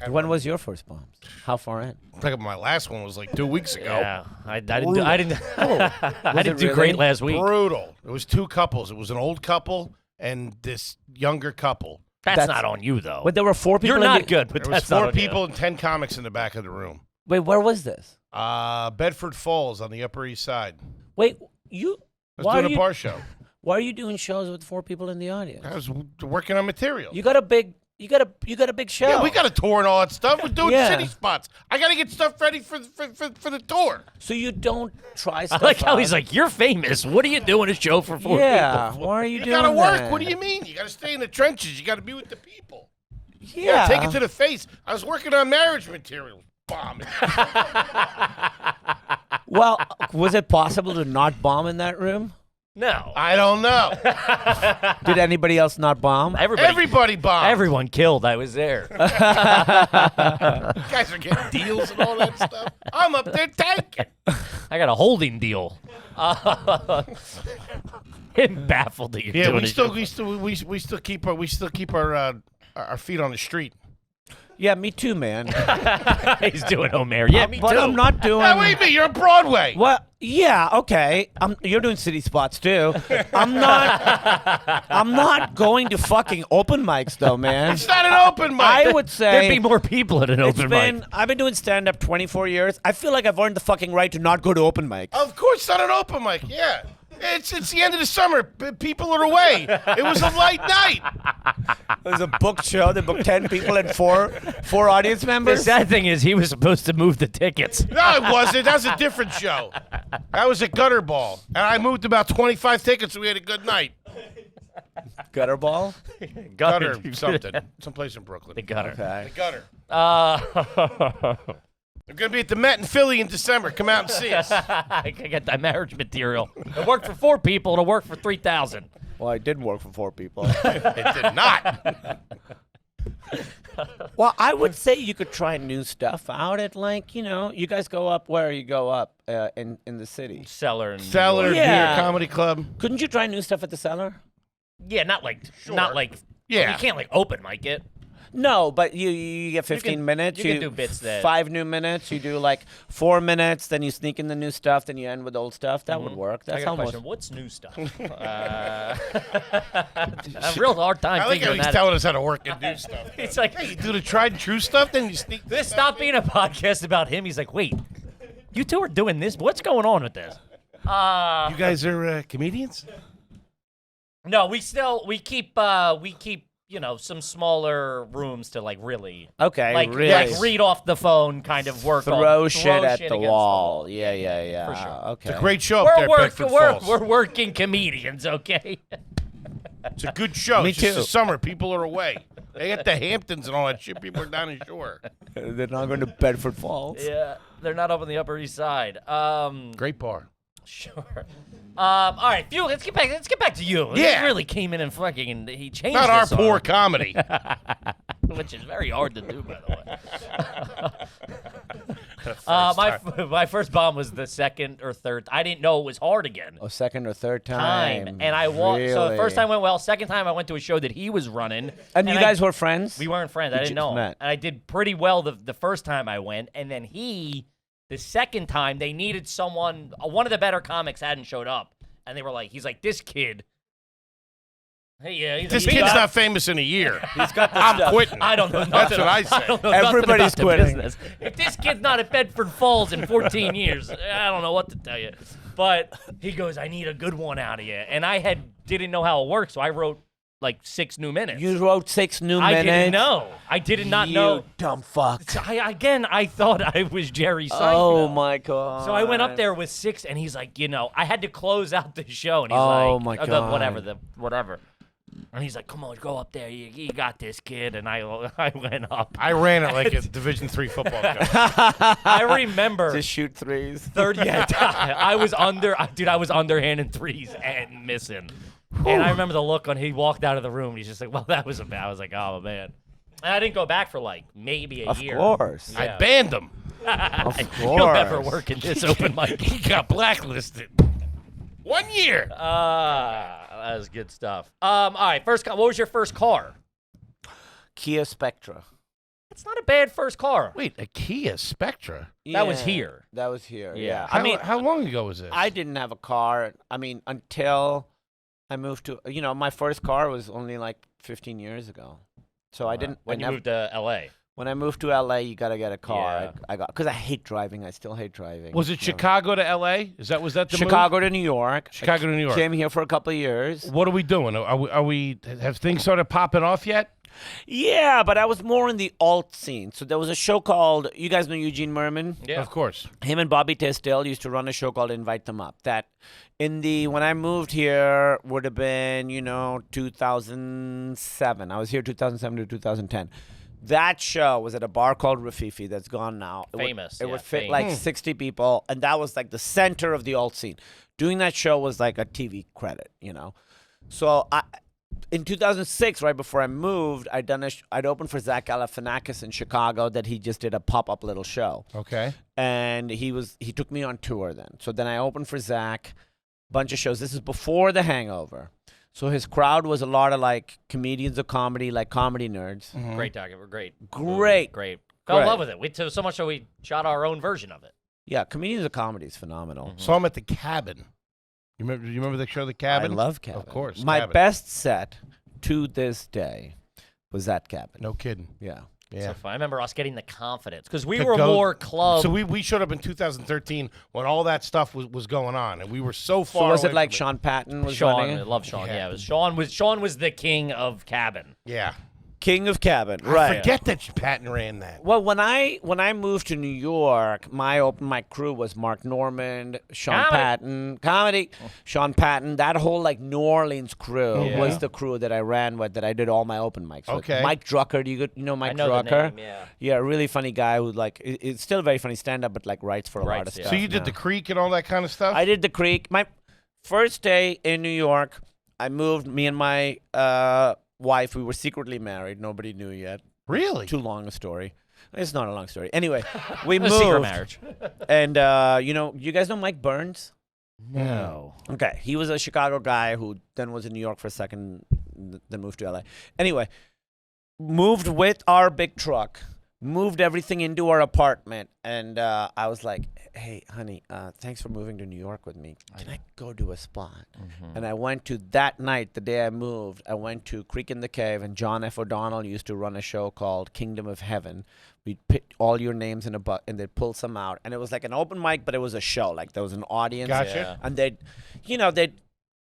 When was your first bomb? How far in? Like my last one was like 2 weeks ago. Yeah, I didn't do Was it do really? great last week. Brutal. It was two couples. It was an old couple and this younger couple. That's not on you though. But there were 4 people. You're in not the- good, but There was that's not 4 on you. people and 10 comics in the back of the room. Wait, where was this? Bedford Falls on the Upper East Side. Wait, you. I was Why are doing a you? bar show. Why are you doing shows with 4 people in the audience? I was working on material. You got a big. You got a big show. Yeah, we got a tour and all that stuff. We're doing Yeah. city spots. I got to get stuff ready for the tour. So you don't try I stuff. like how out. he's like, "You're famous. What are you doing a show for 4 Yeah. people?" Why are you You doing got to work. that? What do you mean? You got to stay in the trenches. You got to be with the people. Yeah. Take it to the face. I was working on marriage material. Bomb. Well, was it possible to not bomb in that room? No, I don't know. Did anybody else not bomb? Everybody bombed. everyone killed. I was there. You guys are getting deals and all that stuff. I'm up there tanking. I got a holding deal. I'm baffled that you're Yeah, doing we still keep our feet on the street. Yeah, me too, man. He's doing Omer. Yeah, me But too. I'm not doing. Hey, wait a minute, you're on Broadway. Well, yeah, okay. You're doing city spots too. I'm not going to fucking open mics though, man. It's not an open mic. I would say There'd be more people at an open mic. I've been doing stand up 24 years. I feel like I've earned the fucking right to not go to open mics. Of course, it's not an open mic. Yeah. It's the end of the summer. People are away. It was a light night. It was a booked show. They booked 10 people and four audience The members. sad thing is he was supposed to move the tickets. No, it wasn't. That was a different show. That was a gutter ball. And I moved about 25 tickets and we had a good night. Gutter ball. Gutter something. Someplace in Brooklyn. The gutter. Okay. The gutter. We're going to be at the Met in Philly in December. Come out and see us. I can get that marriage material. It worked for 4 people. It'll work for 3,000. Well, it didn't work for 4 people. It did not. Well, I would say you could try new stuff out at, like, you guys go up where you go up in the city. Cellar. Cellar, Yeah. Beer Comedy Club. Couldn't you try new stuff at the Cellar? Yeah, not like. Yeah. You can't like open mic it. No, but you get 15 minutes. You can do bits that 5 new minutes. You do like 4 minutes, then you sneak in the new stuff, then you end with old stuff. That would work. I That's got a almost. question. What's new stuff? A real hard time I like how figuring he's that. telling us how to work and do stuff. It's like You do the tried and true stuff, then you sneak this stopped being a podcast about him. He's like, wait, you two are doing this? What's going on with this? You guys are comedians? No, we keep some smaller rooms to like really Okay, like really. read off the phone kind of work. Throw shit at the against wall. Yeah. For sure. Okay. It's a great show up there, Bedford Falls. We're working comedians, okay? It's a good show. Me It's just too. the summer. People are away. They at the Hamptons and all that shit. People are down the shore. They're not going to Bedford Falls. Yeah, they're not up on the Upper East Side. Great bar. Sure. All right, Fuel. Let's get back to you. Yeah. He really came in and he changed. Not our this poor on, comedy. which is very hard to do, by the way. My first bomb was the second or third. I didn't know it was hard again. Oh, second or third time. And I walked. So the first Really? time went well. Second time I went to a show that he was running. And you I- guys were friends? We weren't friends. I You didn't just know him. met. And I did pretty well the first time I went. And then the second time, they needed someone. One of the better comics hadn't showed up. And they were like, he's like, this kid. Hey, yeah, This kid's not famous in a year. He's got the I'm stuff. quitting. I don't know nothing. That's what I say. don't know Everybody's nothing about the quitting. business. If this kid's not at Bedford Falls in 14 years, I don't know what to tell you. But he goes, I need a good one out of you. And I didn't know how it worked, so I wrote like 6 new minutes. You wrote 6 new I minutes? didn't know. I did not You know. dumb fuck. So I thought I was Jerry Seinfeld. Oh, my God. So I went up there with 6, and he's like, I had to close out the show, and he's Oh, like, my the God. whatever. And he's like, come on, go up there. You got this, kid. And I went up. I ran it like a Division III football coach. I remember Just shoot threes. third. Yeah, I was underhanding threes and missing. And I remember the look on. He walked out of the room. And he's just like, well, that was a bad. I was like, oh man. And I didn't go back for like maybe a year. Of course. Yeah. I banned him. Of course. You'll never work in this open mic. He got blacklisted. 1 year. That was good stuff. All right, what was your first car? Kia Spectra. It's not a bad first car. Wait, a Kia Spectra? That was Yeah, here. That was here, Yeah. yeah. How long ago was this? I didn't have a car. Until I moved to, my first car was only like 15 years ago. So I didn't. When you moved to L.A. When I moved to LA, you gotta get a car. Yeah. Because I hate driving. I still hate driving. Was it Chicago to L.A.? Was that the move? Chicago to New York. Chicago to New York. Came here for a couple of years. What are we doing? Have things started popping off yet? Yeah, but I was more in the alt scene. So there was a show called, you guys know Eugene Merman? Yeah. Of course. Him and Bobby Tisdale used to run a show called Invite Them Up. That when I moved here would have been, 2007. I was here 2007 to 2010. That show was at a bar called Rafifi that's gone now. Famous, It would yeah, fit famous. like 60 people, and that was like the center of the alt scene. Doing that show was like a TV credit, So in 2006, right before I moved, I'd opened for Zach Galifianakis in Chicago that he just did a pop-up little show. Okay. And he took me on tour then. So then I opened for Zach, bunch of shows. This is before The Hangover. So his crowd was a lot of like comedians of comedy, like comedy nerds. Great document. Great. Great. Great. Fell in Great. love with it. So much so we shot our own version of it. Yeah, comedians of comedy is phenomenal. Saw him at the Cabin. You remember the show The Cabin? I love Cabin. Of course. My Cabin. best set to this day was that Cabin. No kidding. Yeah. Yeah. So fun. I remember us getting the confidence because we To were go- more club. So we showed up in 2013 when all that stuff was going on, and we were so So far. was away it like from Sean Patton was Sean, running I it? love Sean. Yeah. Yeah, it was Sean was the king of Cabin. Yeah. King of Cabin, I right? forget that Patton ran that. Well, when I moved to New York, my open mic crew was Mark Normand, Sean Comedy. Patton, comedy, Sean Patton. That whole like New Orleans crew Yeah. was the crew that I ran with, that I did all my open mics with. Okay. Mike Drucker, do you know Mike I know the Drucker? name, yeah. Yeah, a really funny guy who like it's still a very funny stand-up, but like writes for a lot Writes, of yeah. stuff. So you did now. the Creek and all that kind of stuff? I did the Creek. My first day in New York, I moved. Me and my wife, we were secretly married. Nobody knew yet. Really? Too long a story. It's not a long story. Anyway, we A secret moved, marriage. and you guys know Mike Burns? No. Okay, he was a Chicago guy who then was in New York for a second, then moved to LA. Anyway, moved with our big truck, moved everything into our apartment, and I was like, "Hey, honey, thanks for moving to New York with me. Can I go to a spot?" And I went to that night, the day I moved, I went to Creek in the Cave, and John F. O'Donnell used to run a show called Kingdom of Heaven. We'd pick all your names in a bucket, and they'd pull some out. And it was like an open mic, but it was a show. Like there was an audience. Gotcha. Yeah. And they'd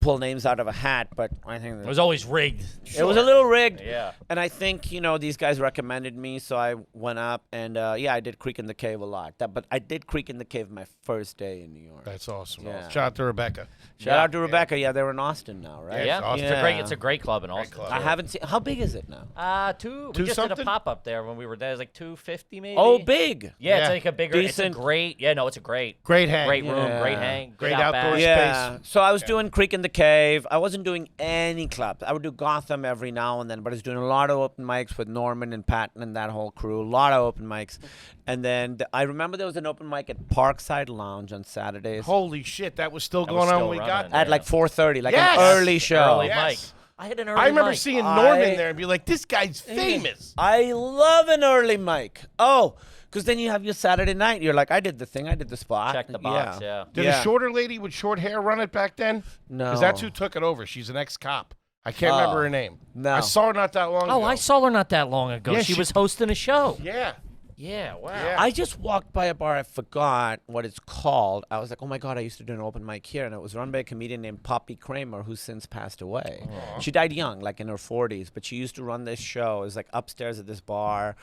pull names out of a hat, but I think It was always rigged. it was a little rigged. Yeah. And I think, these guys recommended me, so I went up, and I did Creek in the Cave a lot. But I did Creek in the Cave my first day in New York. That's awesome. Yeah. Shout out to Rebecca. Shout out to Rebecca. Yeah, they're in Austin now, right? Yeah, Yeah. Austin. It's a great club in Austin. club. I haven't seen. How big is it now? We Two just did a something? pop up there when we were there. It was like 250 maybe. Oh, big. Yeah, it's Yeah. like a bigger. Decent. It's a great. Yeah, no, it's a great. Great hang. Great room, Yeah. great hang, good Great out back. outdoor Yeah. space. So I was doing Creek in the Cave. I wasn't doing any clubs. I would do Gotham every now and then, but I was doing a lot of open mics with Norman and Patton and that whole crew. A lot of open mics. And then I remember there was an open mic at Parkside Lounge on Saturdays Holy shit, that was still That was going on still when we running. got there. at like 4:30, like Yes. an early show. Early Yes. mic. I had an early I remember mic. seeing Norman I- there and be like, this guy's famous. I love an early mic. Oh, because then you have your Saturday night. You're like, I did the thing. I did the spot. Check the box. Yeah. Did Yeah. a shorter lady with short hair run it back then? No. Because that's who took it over. She's an ex-cop. I can't remember her name. no. I saw her not that long ago. Oh, I saw her not that long ago. Yeah, she she- was hosting a show. Yeah. Yeah. Wow. Yeah. I just walked by a bar. I forgot what it's called. I was like, oh my God, I used to do an open mic here. And it was run by a comedian named Poppy Kramer, who's since passed away. She died young, like in her 40s. But she used to run this show. It was like upstairs at this bar,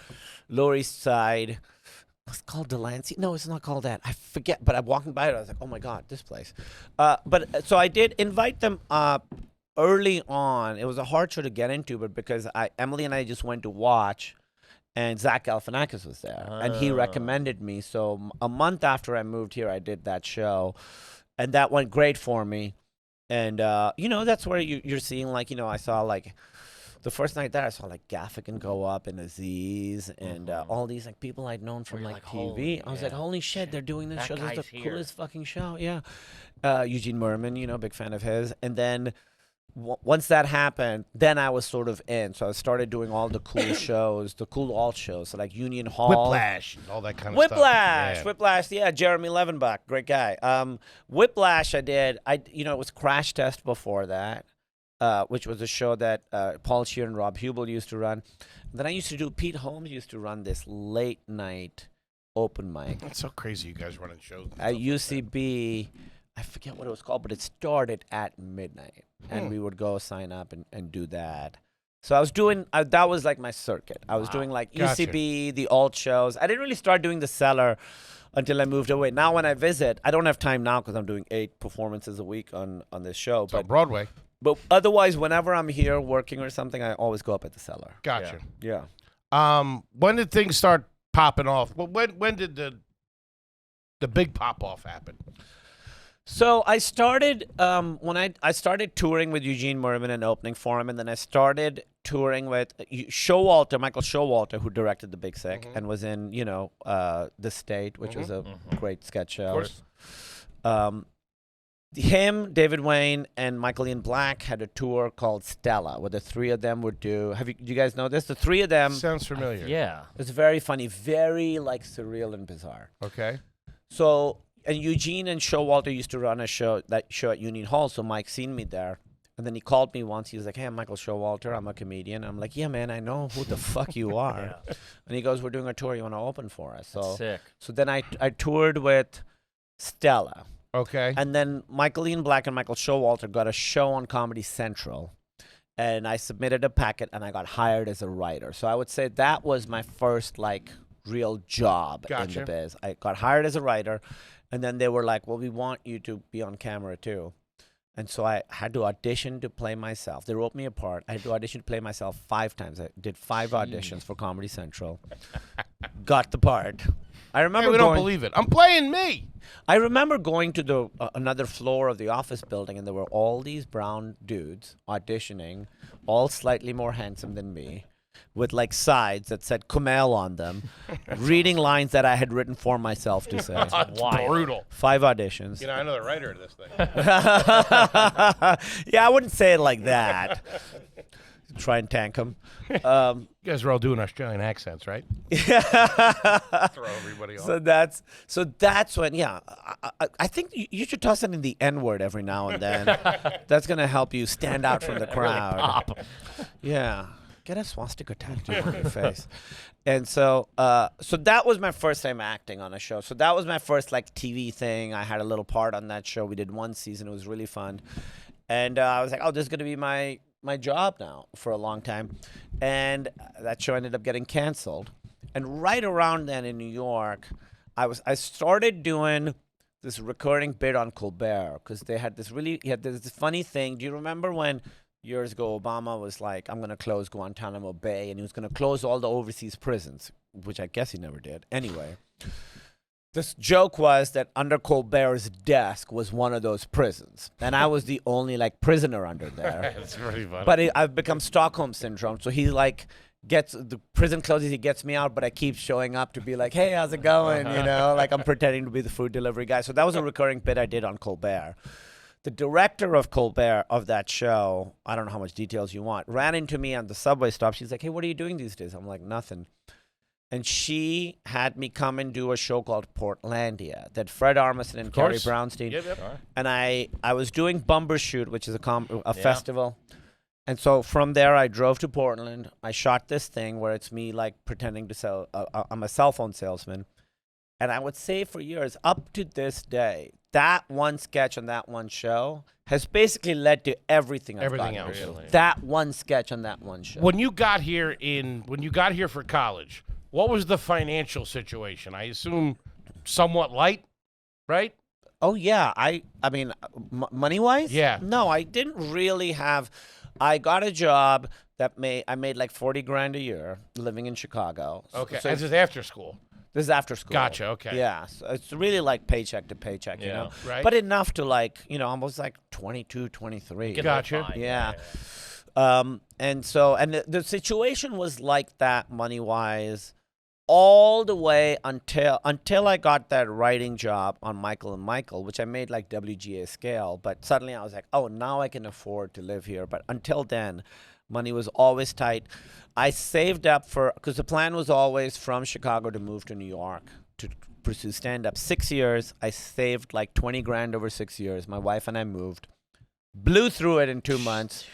Lower East Side. It's called Delancey. No, it's not called that. I forget. But I'm walking by it. I was like, oh my God, this place. So I did invite them early on. It was a hard show to get into, but because Emily and I just went to watch. And Zach Galifianakis was there, and he recommended me. So a month after I moved here, I did that show, and that went great for me. And that's where you're seeing I saw like the first night there, I saw like Gaffigan go up and Aziz and all these like people I'd known from Where like you're like, TV. holy- I was like, yeah, holy shit, they're doing this that show. This is guy's the here. coolest fucking show. Yeah, Eugene Merman, big fan of his. And then once that happened, then I was sort of in. So I started doing all the cool shows, the cool alt shows, so like Union Hall. Whiplash. All that kind of stuff. Whiplash, Whiplash, yeah, Jeremy Levenbach, great guy. Whiplash, I did. It was Crash Test before that, which was a show that Paul Scheer and Rob Hubel used to run. Then I used to do. Pete Holmes used to run this late night open mic That's so crazy you guys running shows. and at stuff like that. UCB. I forget what it was called, but it started at midnight, and we would go sign up and do that. So I was doing that was like my circuit. I was doing like Gotcha. UCB, the alt shows. I didn't really start doing the Cellar until I moved away. Now when I visit, I don't have time now because I'm doing 8 performances a week on this show. So Broadway. But otherwise, whenever I'm here working or something, I always go up at the Cellar. Gotcha. Yeah. When did things start popping off? Well, when did the big pop off happen? So I started when I started touring with Eugene Merman and opening for him, and then I started touring with Michael Showalter, who directed The Big Sick and was in The State, which was a great sketch show. Of course. Him, David Wayne, and Michael Ian Black had a tour called Stella, where the 3 of them would do. Do you guys know this? The 3 of them. Sounds familiar. Yeah. It's very funny, very like surreal and bizarre. Okay. So, and Eugene and Showalter used to run a show at Union Hall. So Mike seen me there, and then he called me once. He was like, "Hey, I'm Michael Showalter. I'm a comedian." I'm like, "Yeah, man, I know who the fuck you are." And he goes, "We're doing a tour. You want to open for us?" So, Sick. so then I toured with Stella, Okay. and then Michael Ian Black and Michael Showalter got a show on Comedy Central. and I submitted a packet, and I got hired as a writer. So I would say that was my first like real job in Gotcha. the biz. I got hired as a writer, and then they were like, "Well, we want you to be on camera too." And so I had to audition to play myself. They wrote me a part. I had to audition to play myself 5 times. I did 5 auditions for Comedy Central. Got the part. I remember Hey, we don't going. believe it. I'm playing me. I remember going to the another floor of the office building, and there were all these brown dudes auditioning, all slightly more handsome than me, with like sides that said Kumail on them, reading lines that I had written for myself to say. That's Wild. brutal. 5 auditions. You know, I know the writer of this thing. Yeah, I wouldn't say it like that. Try and tank him. You guys are all doing Australian accents, right? Throw everybody off. So that's when, yeah. I think you should toss in the N word every now and then. That's gonna help you stand out from the crowd. Pop. Yeah, get a swastika tattoo on your face. And so that was my first time acting on a show. So that was my first like TV thing. I had a little part on that show. We did 1 season. It was really fun. And I was like, oh, this is gonna be my job now for a long time. And that show ended up getting canceled. And right around then in New York, I started doing this recurring bit on Colbert because he had this funny thing. Do you remember when years ago Obama was like, I'm going to close Guantanamo Bay, and he was going to close all the overseas prisons, which I guess he never did. Anyway, this joke was that under Colbert's desk was one of those prisons, and I was the only like prisoner under there. That's pretty funny. But I've become Stockholm syndrome. So he like gets the prison closes, he gets me out, but I keep showing up to be like, hey, how's it going? You know, like I'm pretending to be the food delivery guy. So that was a recurring bit I did on Colbert. The director of Colbert of that show, I don't know how much details you want, ran into me on the subway stop. She's like, hey, what are you doing these days? I'm like, nothing. And she had me come and do a show called Portlandia that Fred Armisen and Carrie course. Brownstein. Yep. And I was doing Bumbershoot, which is a festival. And so from there, I drove to Portland. I shot this thing where it's me like pretending to sell. I'm a cell phone salesman. And I would say for years, up to this day, that one sketch on that one show has basically led to everything I've Everything gotten else. to. Really. That one sketch on that one show. When you got here for college, what was the financial situation? I assume somewhat light, right? Oh yeah, I mean, money wise, Yeah. No, I didn't really have. I got a job that I made like 40 grand a year living in Chicago. Okay, So this is after school. this is after school. Gotcha, okay. Yeah, so it's really like paycheck to paycheck, you Yeah. know. Right. But enough to like, almost like 22, 23. Get Gotcha. fine. Yeah. And the situation was like that money wise all the way until I got that writing job on Michael and Michael, which I made like WGA scale. But suddenly I was like, oh, now I can afford to live here. But until then, money was always tight. I saved up because the plan was always from Chicago to move to New York to pursue stand-up. 6 years, I saved like 20 grand over 6 years. My wife and I moved. Blew through it in 2 months.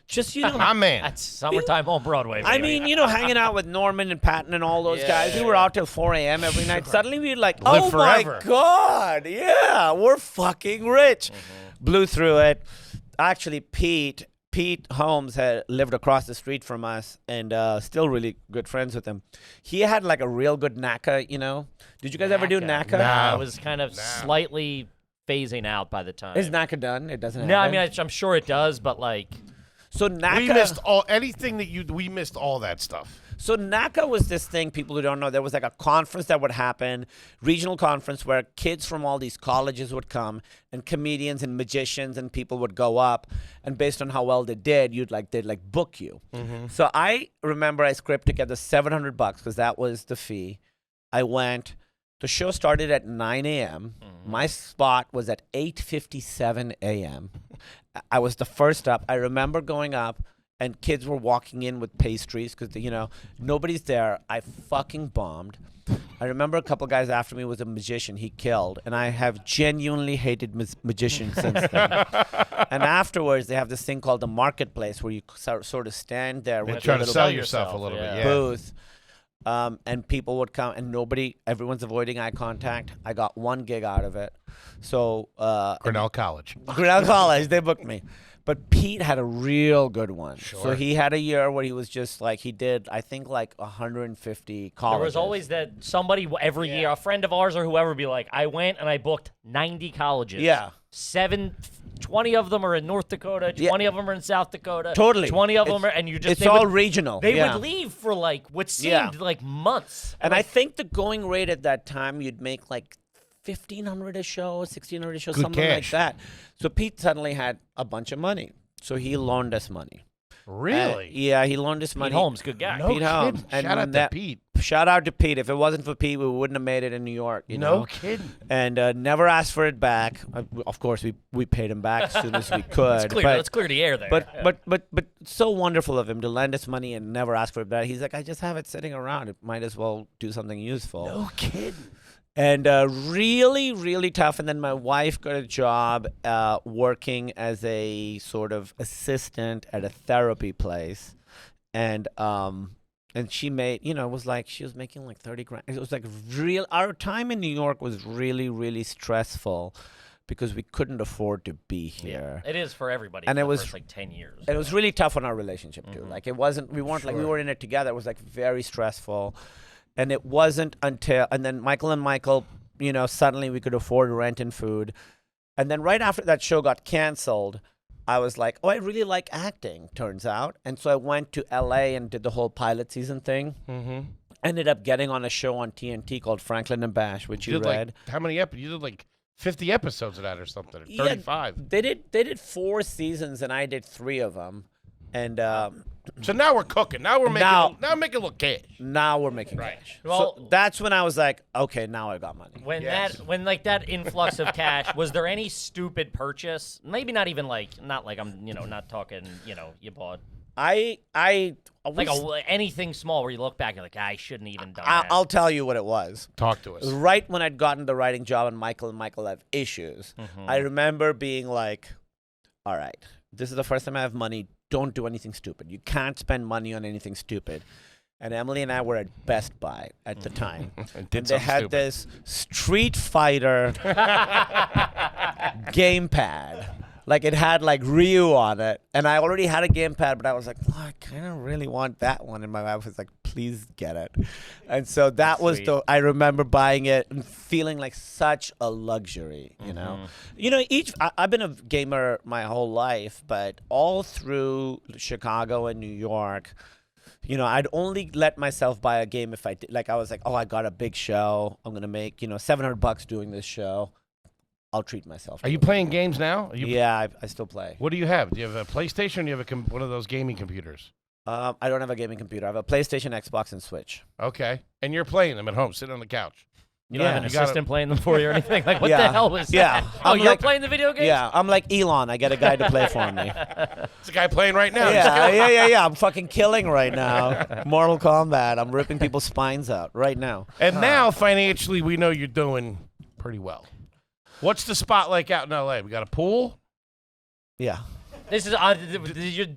Just, My man. That's summertime on Broadway. I baby. mean, hanging out with Norman and Patton and all those Yeah, guys. We were out till 4 a.m. every night. Suddenly we were like, Live oh forever. my God, yeah, we're fucking rich. Blew through it. Actually, Pete Holmes had lived across the street from us and still really good friends with him. He had like a real good NACA, Did you guys ever do NACA? No. It was kind of slightly phasing out by the time. Is NACA done? It doesn't No, I happen? mean, I'm sure it does, but like, So NACA... We missed we missed all that stuff. So NACA was this thing, people who don't know, there was like a conference that would happen, regional conference where kids from all these colleges would come and comedians and magicians and people would go up, and based on how well they did, they'd book you. So I remember I scraped together $700 because that was the fee. I went. The show started at 9 a.m. My spot was at 8:57 a.m. I was the first up. I remember going up, and kids were walking in with pastries because, nobody's there. I fucking bombed. I remember a couple guys after me was a magician he killed, and I have genuinely hated magicians since then. And afterwards, they have this thing called the marketplace where you sort of stand there with Try your to little sell yourself a little bit. Yeah. booth. And people would come, and everyone's avoiding eye contact. I got one gig out of it. So Grinnell College. Grinnell College, they booked me. But Pete had a real good one. Sure. So he had a year where he was just like, he did, I think, like 150 colleges. There was always that somebody every year, a friend of ours or whoever, be like, I went and I booked 90 colleges. Yeah. 20 of them are in North Dakota, 20 of them are in South Dakota. Totally. 20 of them are, and you just. It's all regional. They yeah. would leave for like what seemed like months. And I think the going rate at that time, you'd make like 1,500 a show, 1,600 a show, Good something cash. like that. So Pete suddenly had a bunch of money. So he loaned us money. Really? Yeah, he loaned us money. Pete Holmes, good guy. No Pete kidding. Holmes. And Shout out to Pete. Shout out to Pete. If it wasn't for Pete, we wouldn't have made it in New York. You know? No kidding. And never asked for it back. Of course, we paid him back as soon as we could. Let's clear the air there. But so wonderful of him to lend us money and never ask for it back. He's like, I just have it sitting around. It might as well do something useful. No kidding. And really, really tough. And then my wife got a job working as a sort of assistant at a therapy place. And she made, it was like she was making like 30 grand. It was like our time in New York was really, really stressful because we couldn't afford to be here. It is for everybody. And for it the was first, like 10 years. And it was really tough on our relationship too. Like we were in it together. It was like very stressful. And it wasn't until, and then Michael, suddenly we could afford rent and food. And then right after that show got canceled, I was like, I really like acting, turns out. And so I went to LA and did the whole pilot season thing. Mm-hmm. Ended up getting on a show on TNT called Franklin and Bash, which you did read. Like, how many episodes? You did like 50 episodes of that or something, or 35. Yeah, they did 4 seasons, and I did 3 of them. And so now we're cooking. Now we're making a little cash. Now we're making cash. Well, so that's when I was like, okay, now I got money. When that influx of cash, was there any stupid purchase? Maybe not even not like I'm, not talking, you bought anything small where you look back, you're like, I shouldn't even done that. I'll tell you what it was. Talk to us. Right when I'd gotten the writing job and Michael have issues, I remember being like, all right, this is the first time I have money. Don't do anything stupid. You can't spend money on anything stupid. And Emily and I were at Best Buy at the time. And they had this Street Fighter gamepad. Like it had like Ryu on it. And I already had a gamepad, but I was like, I kind of really want that one. And my wife was like, please get it. And so that was I remember buying it and feeling like such a luxury, you know. I've been a gamer my whole life, but all through Chicago and New York, I'd only let myself buy a game if I did. Like I was like, I got a big show. I'm going to make, $700 doing this show. I'll treat myself. Are you playing games now? Yeah, I still play. What do you have? Do you have a PlayStation or do you have one of those gaming computers? I don't have a gaming computer. I have a PlayStation, Xbox, and Switch. Okay. And you're playing them at home, sitting on the couch. You don't have an assistant playing them for you or anything? Like, what the hell was that? Yeah. You're playing the video games? Yeah, I'm like Elon. I get a guy to play for me. It's a guy playing right now. Yeah. I'm fucking killing right now. Mortal Kombat. I'm ripping people's spines out right now. And now, financially, we know you're doing pretty well. What's the spot like out in L.A.? We got a pool? Yeah. This is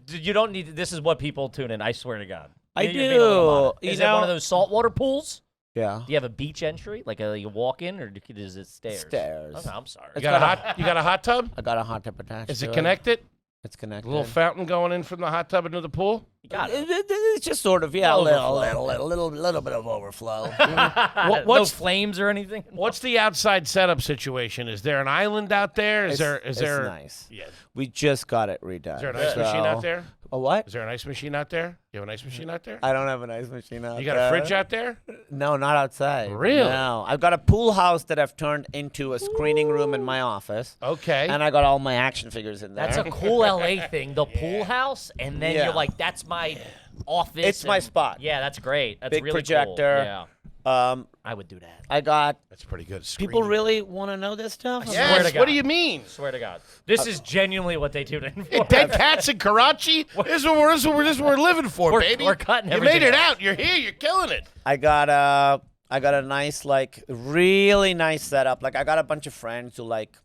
you don't need. This is what people tune in. I swear to God. I You're being a little do. modest. Is it one of those saltwater pools? Yeah. Do you have a beach entry, like you walk in, or is it stairs? Stairs. Oh, no, I'm sorry. You got a hot tub? I got a hot tub attached. Is it connected? It's connected. A little fountain going in from the hot tub into the pool? You got it. It's just sort of a little bit of overflow. No flames or anything? What's the outside setup situation? Is there an island out there? Is there? It's nice. Yeah. We just got it redone. Is there an ice machine out there? A what? Is there an ice machine out there? You have an ice machine out there? I don't have an ice machine out there. You got a fridge out there? No, not outside. Really? No. I've got a pool house that I've turned into a screening room in my office. Okay. And I got all my action figures in there. That's a cool LA thing, the pool house, and then you're like, that's my office. It's my spot. Yeah, that's great. That's Big really projector. Cool. Yeah. I would do that. I got. That's pretty good. People really want to know this stuff? swear to Yes. God. What do you mean? Swear to God. This is genuinely what they tune in for. Dead cats in Karachi? This is what we're living for, baby. We're cutting You everything made it out. out. You're here. You're killing it. I got a nice, really nice setup. Like I got a bunch of friends who like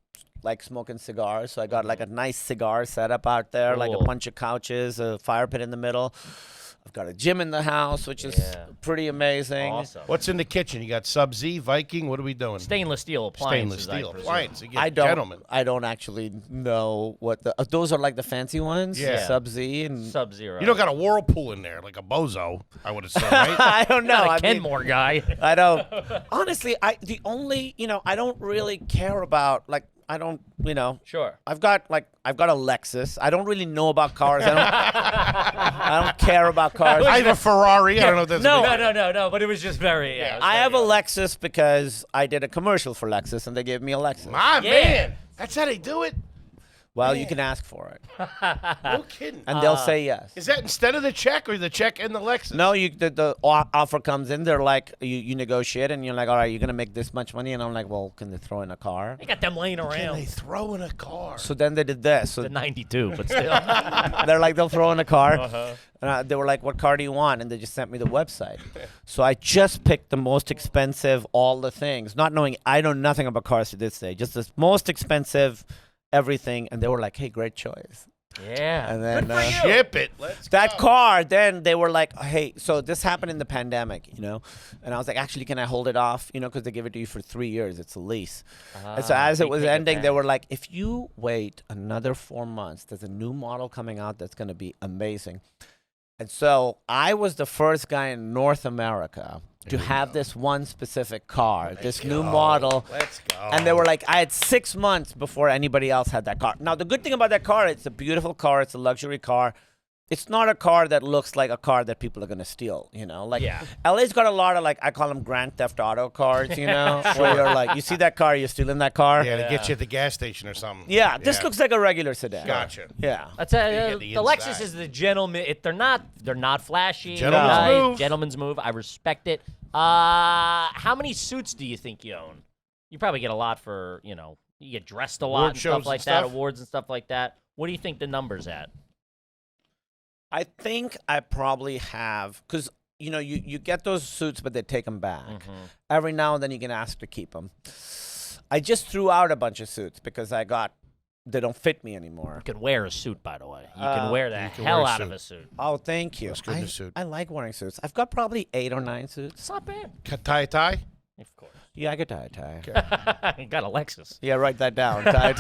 smoking cigars, so I got like a nice cigar setup out there, like a Cool. bunch of couches, a fire pit in the middle. I've got a gym in the house, which is pretty amazing. Awesome. What's in the kitchen? You got Sub-Z, Viking. What are we doing? Stainless steel appliances. Stainless steel I presume. appliance. Again, I don't. Gentlemen. I don't actually know what the. Those are like the fancy ones. Yeah. Sub-Z and. Sub-Zero. You don't got a whirlpool in there like a bozo, I would have said, right? I don't know. Not I a mean, Kenmore guy. I don't. Honestly, the only I don't really care about I don't Sure. I've got a Lexus. I don't really know about cars. I don't care about cars. I have a Ferrari. I don't know if that's No. a big- No. But it was just very. Yeah, it was I very have a odd. Lexus because I did a commercial for Lexus and they gave me a Lexus. My Yeah. man. That's how they do it? Well, you can ask for it, No kidding. and they'll say yes. Is that instead of the check or the check and the Lexus? No, the offer comes in. They're like, you negotiate, and you're like, all right, you're gonna make this much money, and I'm like, well, can they throw in a car? They got them laying Can around. they throw in a car? So then they did this. So The 92, but still. they're like, they'll throw in a car. And they were like, what car do you want? And they just sent me the website. So I just picked the most expensive, all the things, not knowing, I know nothing about cars to this day, just the most expensive everything. And they were like, hey, great choice. Yeah. And then Ship it. Let's that go. car, then they were like, hey, so this happened in the pandemic, and I was like, actually, can I hold it off, because they give it to you for 3 years. It's a lease. And so as they it was take ending, they advantage. were like, if you wait another 4 months, there's a new model coming out that's going to be amazing. And so I was the first guy in North America to have this one specific car, this new model. Let's go. And they were like, I had 6 months before anybody else had that car. Now, the good thing about that car, it's a beautiful car. It's a luxury car. It's not a car that looks like a car that people are going to steal, Like, Yeah. LA's got a lot of, I call them Grand Theft Auto cars, where you're like, you see that car, you're stealing that car. Yeah, to get you at the gas station or something. Yeah, this looks like a regular sedan. Gotcha. Yeah. That's You the get the Lexus inside. is the gentleman. They're not flashy. Gentleman's right? move. Gentleman's move. I respect it. How many suits do you think you own? You probably get a lot for you get dressed a lot Award and shows stuff and like that, stuff? awards and stuff like that. What do you think the number's at? I think I probably have, because, you get those suits, but they take them back. Every now and then you can ask to keep them. I just threw out a bunch of suits because they don't fit me anymore. You can wear a suit, by the way. You can wear the can hell wear a out of suit. a suit. Oh, thank you. Looks good in a suit. I like wearing suits. I've got probably 8 or 9 suits. It's not bad. Tie? Of course. Yeah, I could tie. You got a Lexus. Yeah, write that down. Tie.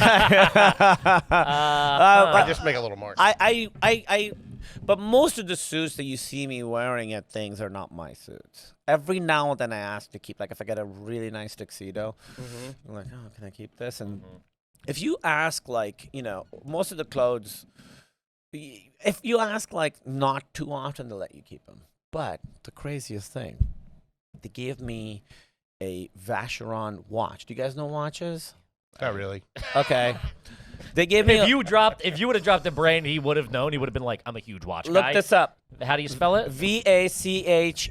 I just make a little mark. But most of the suits that you see me wearing at things are not my suits. Every now and then I ask to keep, if I get a really nice tuxedo, I'm like, oh, can I keep this? And if you ask, most of the clothes, if you ask, not too often, they'll let you keep them. But the craziest thing, they gave me a Vacheron watch. Do you guys know watches? Not really. Okay. They gave me If you would have dropped the brain, he would have known. He would have been like, I'm a huge watch look guy. this up. How do you spell it? Vacheron.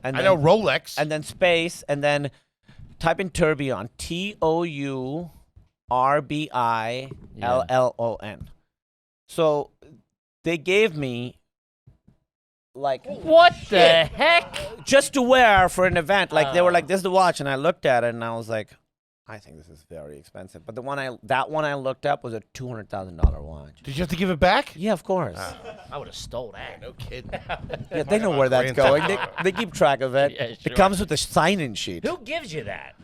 And I know Rolex. and then space, and then type in tourbillon. TOURBILLON. So they gave me What the heck? just to wear for an event. They were like, "This is the watch," and I looked at it and I was like, "I think this is very expensive." But that one I looked up was a $200,000 watch. Did you have to give it back? Yeah, of course. I would have stole that. No kidding. Yeah, they know where that's going. They keep track of it. Yeah, It sure. comes with a sign-in sheet. Who gives you that?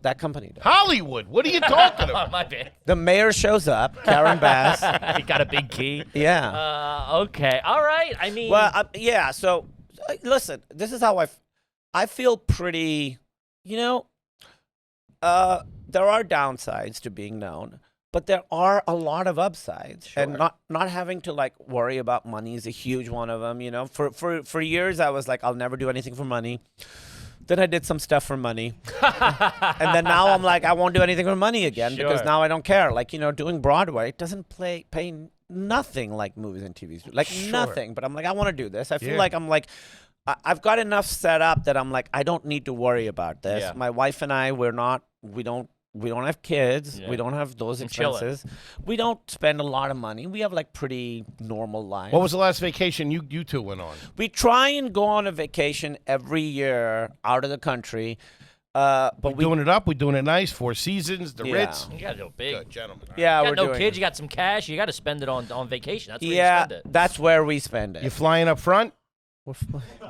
That company does. Hollywood. What are you talking Oh, about? my bad. The mayor shows up, Karen Bass. He got a big key. Yeah. Okay. All right. I mean, Well, yeah. So, listen. This is how I feel pretty. There are downsides to being known, but there are a lot of upsides. And not having to worry about money is a huge one of them. For years I was like, I'll never do anything for money. Then I did some stuff for money. And then now I'm like, I won't do anything for money again because Sure. now I don't care. Doing Broadway, it doesn't pay nothing like movies and TVs do. Nothing. But I'm like, I want to do this. I feel Yeah. like I've got enough set up that I'm like, I don't need to worry about this. Yeah. My wife and I, we don't have kids. Yeah. We don't have those I'm chilling. expenses. We don't spend a lot of money. We have pretty normal lives. What was the last vacation you two went on? We try and go on a vacation every year out of the country. But we doing it up. We doing it nice. Four Seasons, the Yeah. Ritz. You gotta do it big. Good, gentlemen. yeah, You we're got no doing kids. You got some cash. You got to spend it on vacation. That's where Yeah, you spend it. that's where we spend it. You flying up front?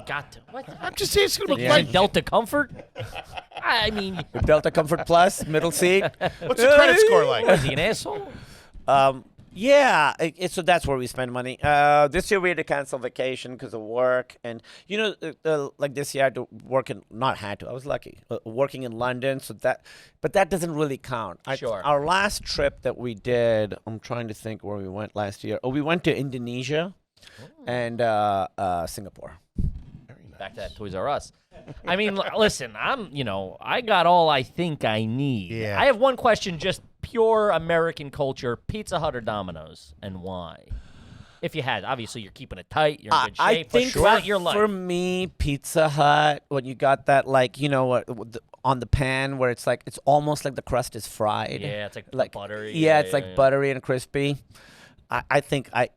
Got to. What? I'm just saying it's gonna be Yeah. like Delta Comfort. I mean, Delta Comfort Plus, middle seat. What's the credit score like? what is he, an asshole? Yeah, so that's where we spend money. This year we had to cancel vacation because of work, and like this year I had to work in. Not had to. I was lucky working in London, but that doesn't really count. Sure. Our last trip that we did, I'm trying to think where we went last year. Oh, we went to Indonesia and Singapore. Back to that Toys R Us. I mean, listen, I got all I think I need. Yeah. I have one question, just pure American culture: Pizza Hut or Domino's, and why? If you had, obviously you're keeping it tight, you're in good shape. I think throughout your life. for me, Pizza Hut, when you got that, like, on the pan where it's like, it's almost like the crust is fried. Yeah, it's like buttery. Yeah, it's like buttery and crispy. I think I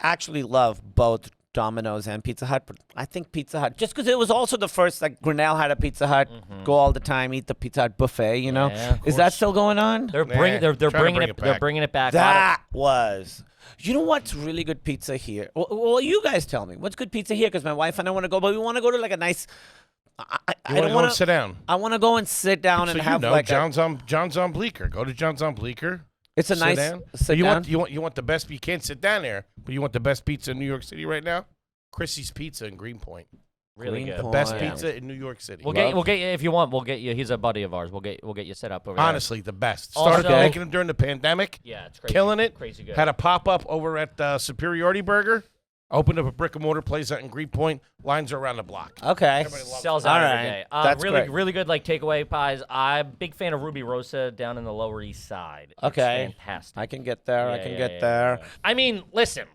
actually love both Domino's and Pizza Hut, but I think Pizza Hut, just because it was also the first, like, Grinnell had a Pizza Hut, go all the time, eat the Pizza Hut buffet, Yeah, of Is that still going on? They're bringing Trying to bringing bring it it back. they're bringing it back. That was. You know what's really good pizza here? Well, you guys tell me. What's good pizza here? Because my wife and I want to go, but we want to go to like a nice. I You want don't to go want and sit down? I want to go and sit down So and you have know, like John's on Bleecker. Go to John's on Bleecker. it's a sit nice down. sit you down. want the best. You can't sit down there, but you want the best pizza in New York City right now. Chrissy's Pizza in Greenpoint. Really good. Greenpoint. Best Oh, yeah. pizza in New York City. We'll get you if you want. We'll get you. He's a buddy of ours. We'll get you set up over there. Honestly, the best. Also- Started making them during the pandemic. Yeah, it's crazy. Killing it. Crazy good. Had a pop up over at Superiority Burger. Opened up a brick and mortar place out in Greenpoint. Lines are around the block. Okay. Everybody loves Sells it. out All every right. day. That's really, great. really good like takeaway pies. I'm a big fan of Ruby Rosa down in the Lower East Side. It's Okay. fantastic. I can get there. I Yeah, can yeah, get yeah, there. yeah. I mean, listen.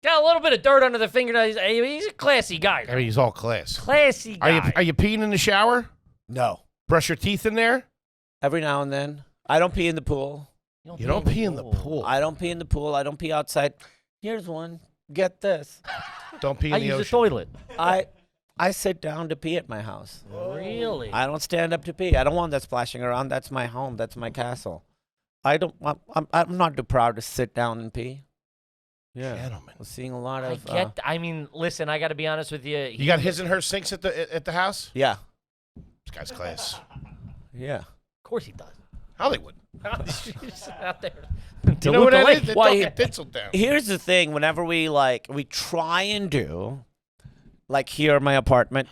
Got a little bit of dirt under the fingernails. He's a classy guy. I mean, he's all class. Classy guy. Are you peeing in the shower? No. Brush your teeth in there? Every now and then. I don't pee in the pool. You don't pee in the pool. I don't pee in the pool. I don't pee outside. Here's one. Get this. Don't pee in I the use the ocean. toilet. I sit down to pee at my house. Really? I don't stand up to pee. I don't want that splashing around. That's my home. That's my castle. I'm not too proud to sit down and pee. Yeah. Gentlemen. I'm seeing a lot of. I mean, listen. I got to be honest with you. You got his and her sinks at the house? Yeah. This guy's class. Yeah. Of course he does. Hollywood. He's out there. You know what that is? They're Why- talking Tinseltown. Here's the thing. Whenever we try and do, like here in my apartment,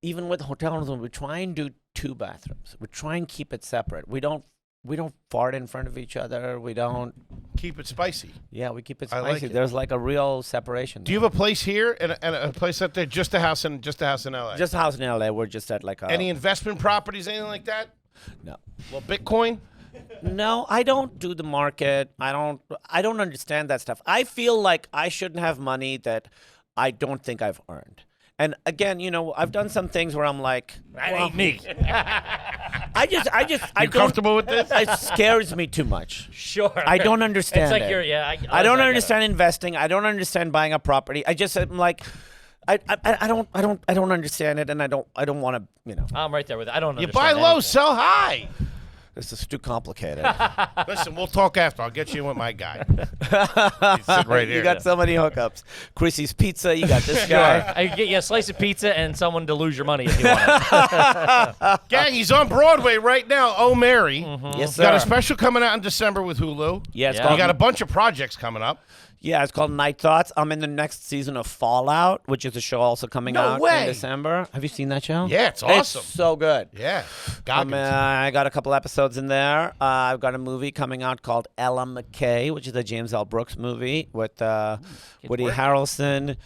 even with hotels, we try and do 2 bathrooms. We try and keep it separate. We don't fart in front of each other. We don't. Keep it spicy. Yeah, we keep it I spicy. like it. There's like a real separation. Do you have a place here and a place up there? Just a house in LA. just a house in LA? We're just at like a. Any investment properties, anything like that? No. Well, Bitcoin. No, I don't do the market. I don't understand that stuff. I feel like I shouldn't have money that I don't think I've earned. And again, I've done some things where I'm like, That ain't me. I You don't. comfortable with this? It scares me too much. Sure. I don't understand It's like it. you're, yeah. I don't get it. understand investing. I don't understand buying a property. I just am like, I don't understand it, and I don't want to. I'm right there with it. I don't You understand buy low, anything. sell high. This is too complicated. Listen, we'll talk after. I'll get you in with my guy. He's sitting right here. You got so many hookups. Chrissy's Pizza. You got this guy. I could get you a slice of pizza and someone to lose your money if you want. Gang, he's on Broadway right now. Oh, Mary. Yes, sir. Got a special coming out in December with Hulu. Yeah, it's Yeah. You called. got a bunch of projects coming up. Yeah, it's called Night Thoughts. I'm in the next season of Fallout, which is a show also coming No out way. in December. Have you seen that show? Yeah, it's awesome. It's so good. Yeah. Goggins. I got a couple episodes in there. I've got a movie coming out called Ella McKay, which is a James L. Brooks movie with Woody work. Harrelson,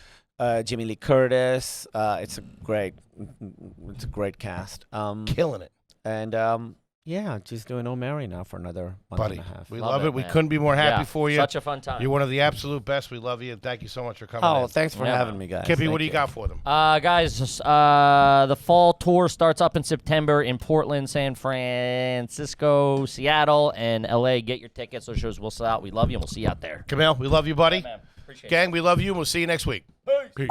Jimmy Lee Curtis. It's a great cast. Killing it. And yeah, just doing Oh Mary now for another month Buddy, and a half. we Love love it, it. We man. couldn't be more happy Yeah, for you. Such a fun time. You're one of the absolute best. We love you, and thank you so much for coming Oh, in. thanks for Yeah. having me, guys. Kippy, what Thank do you got for them? Guys, the fall tour starts up in September in Portland, San Francisco, Seattle, and LA. Get your tickets. Those shows will sell out. We love you, and we'll see you out there. Kumail, we love you, buddy. Man, appreciate it. Gang, we love you, and we'll see you next week. Peace.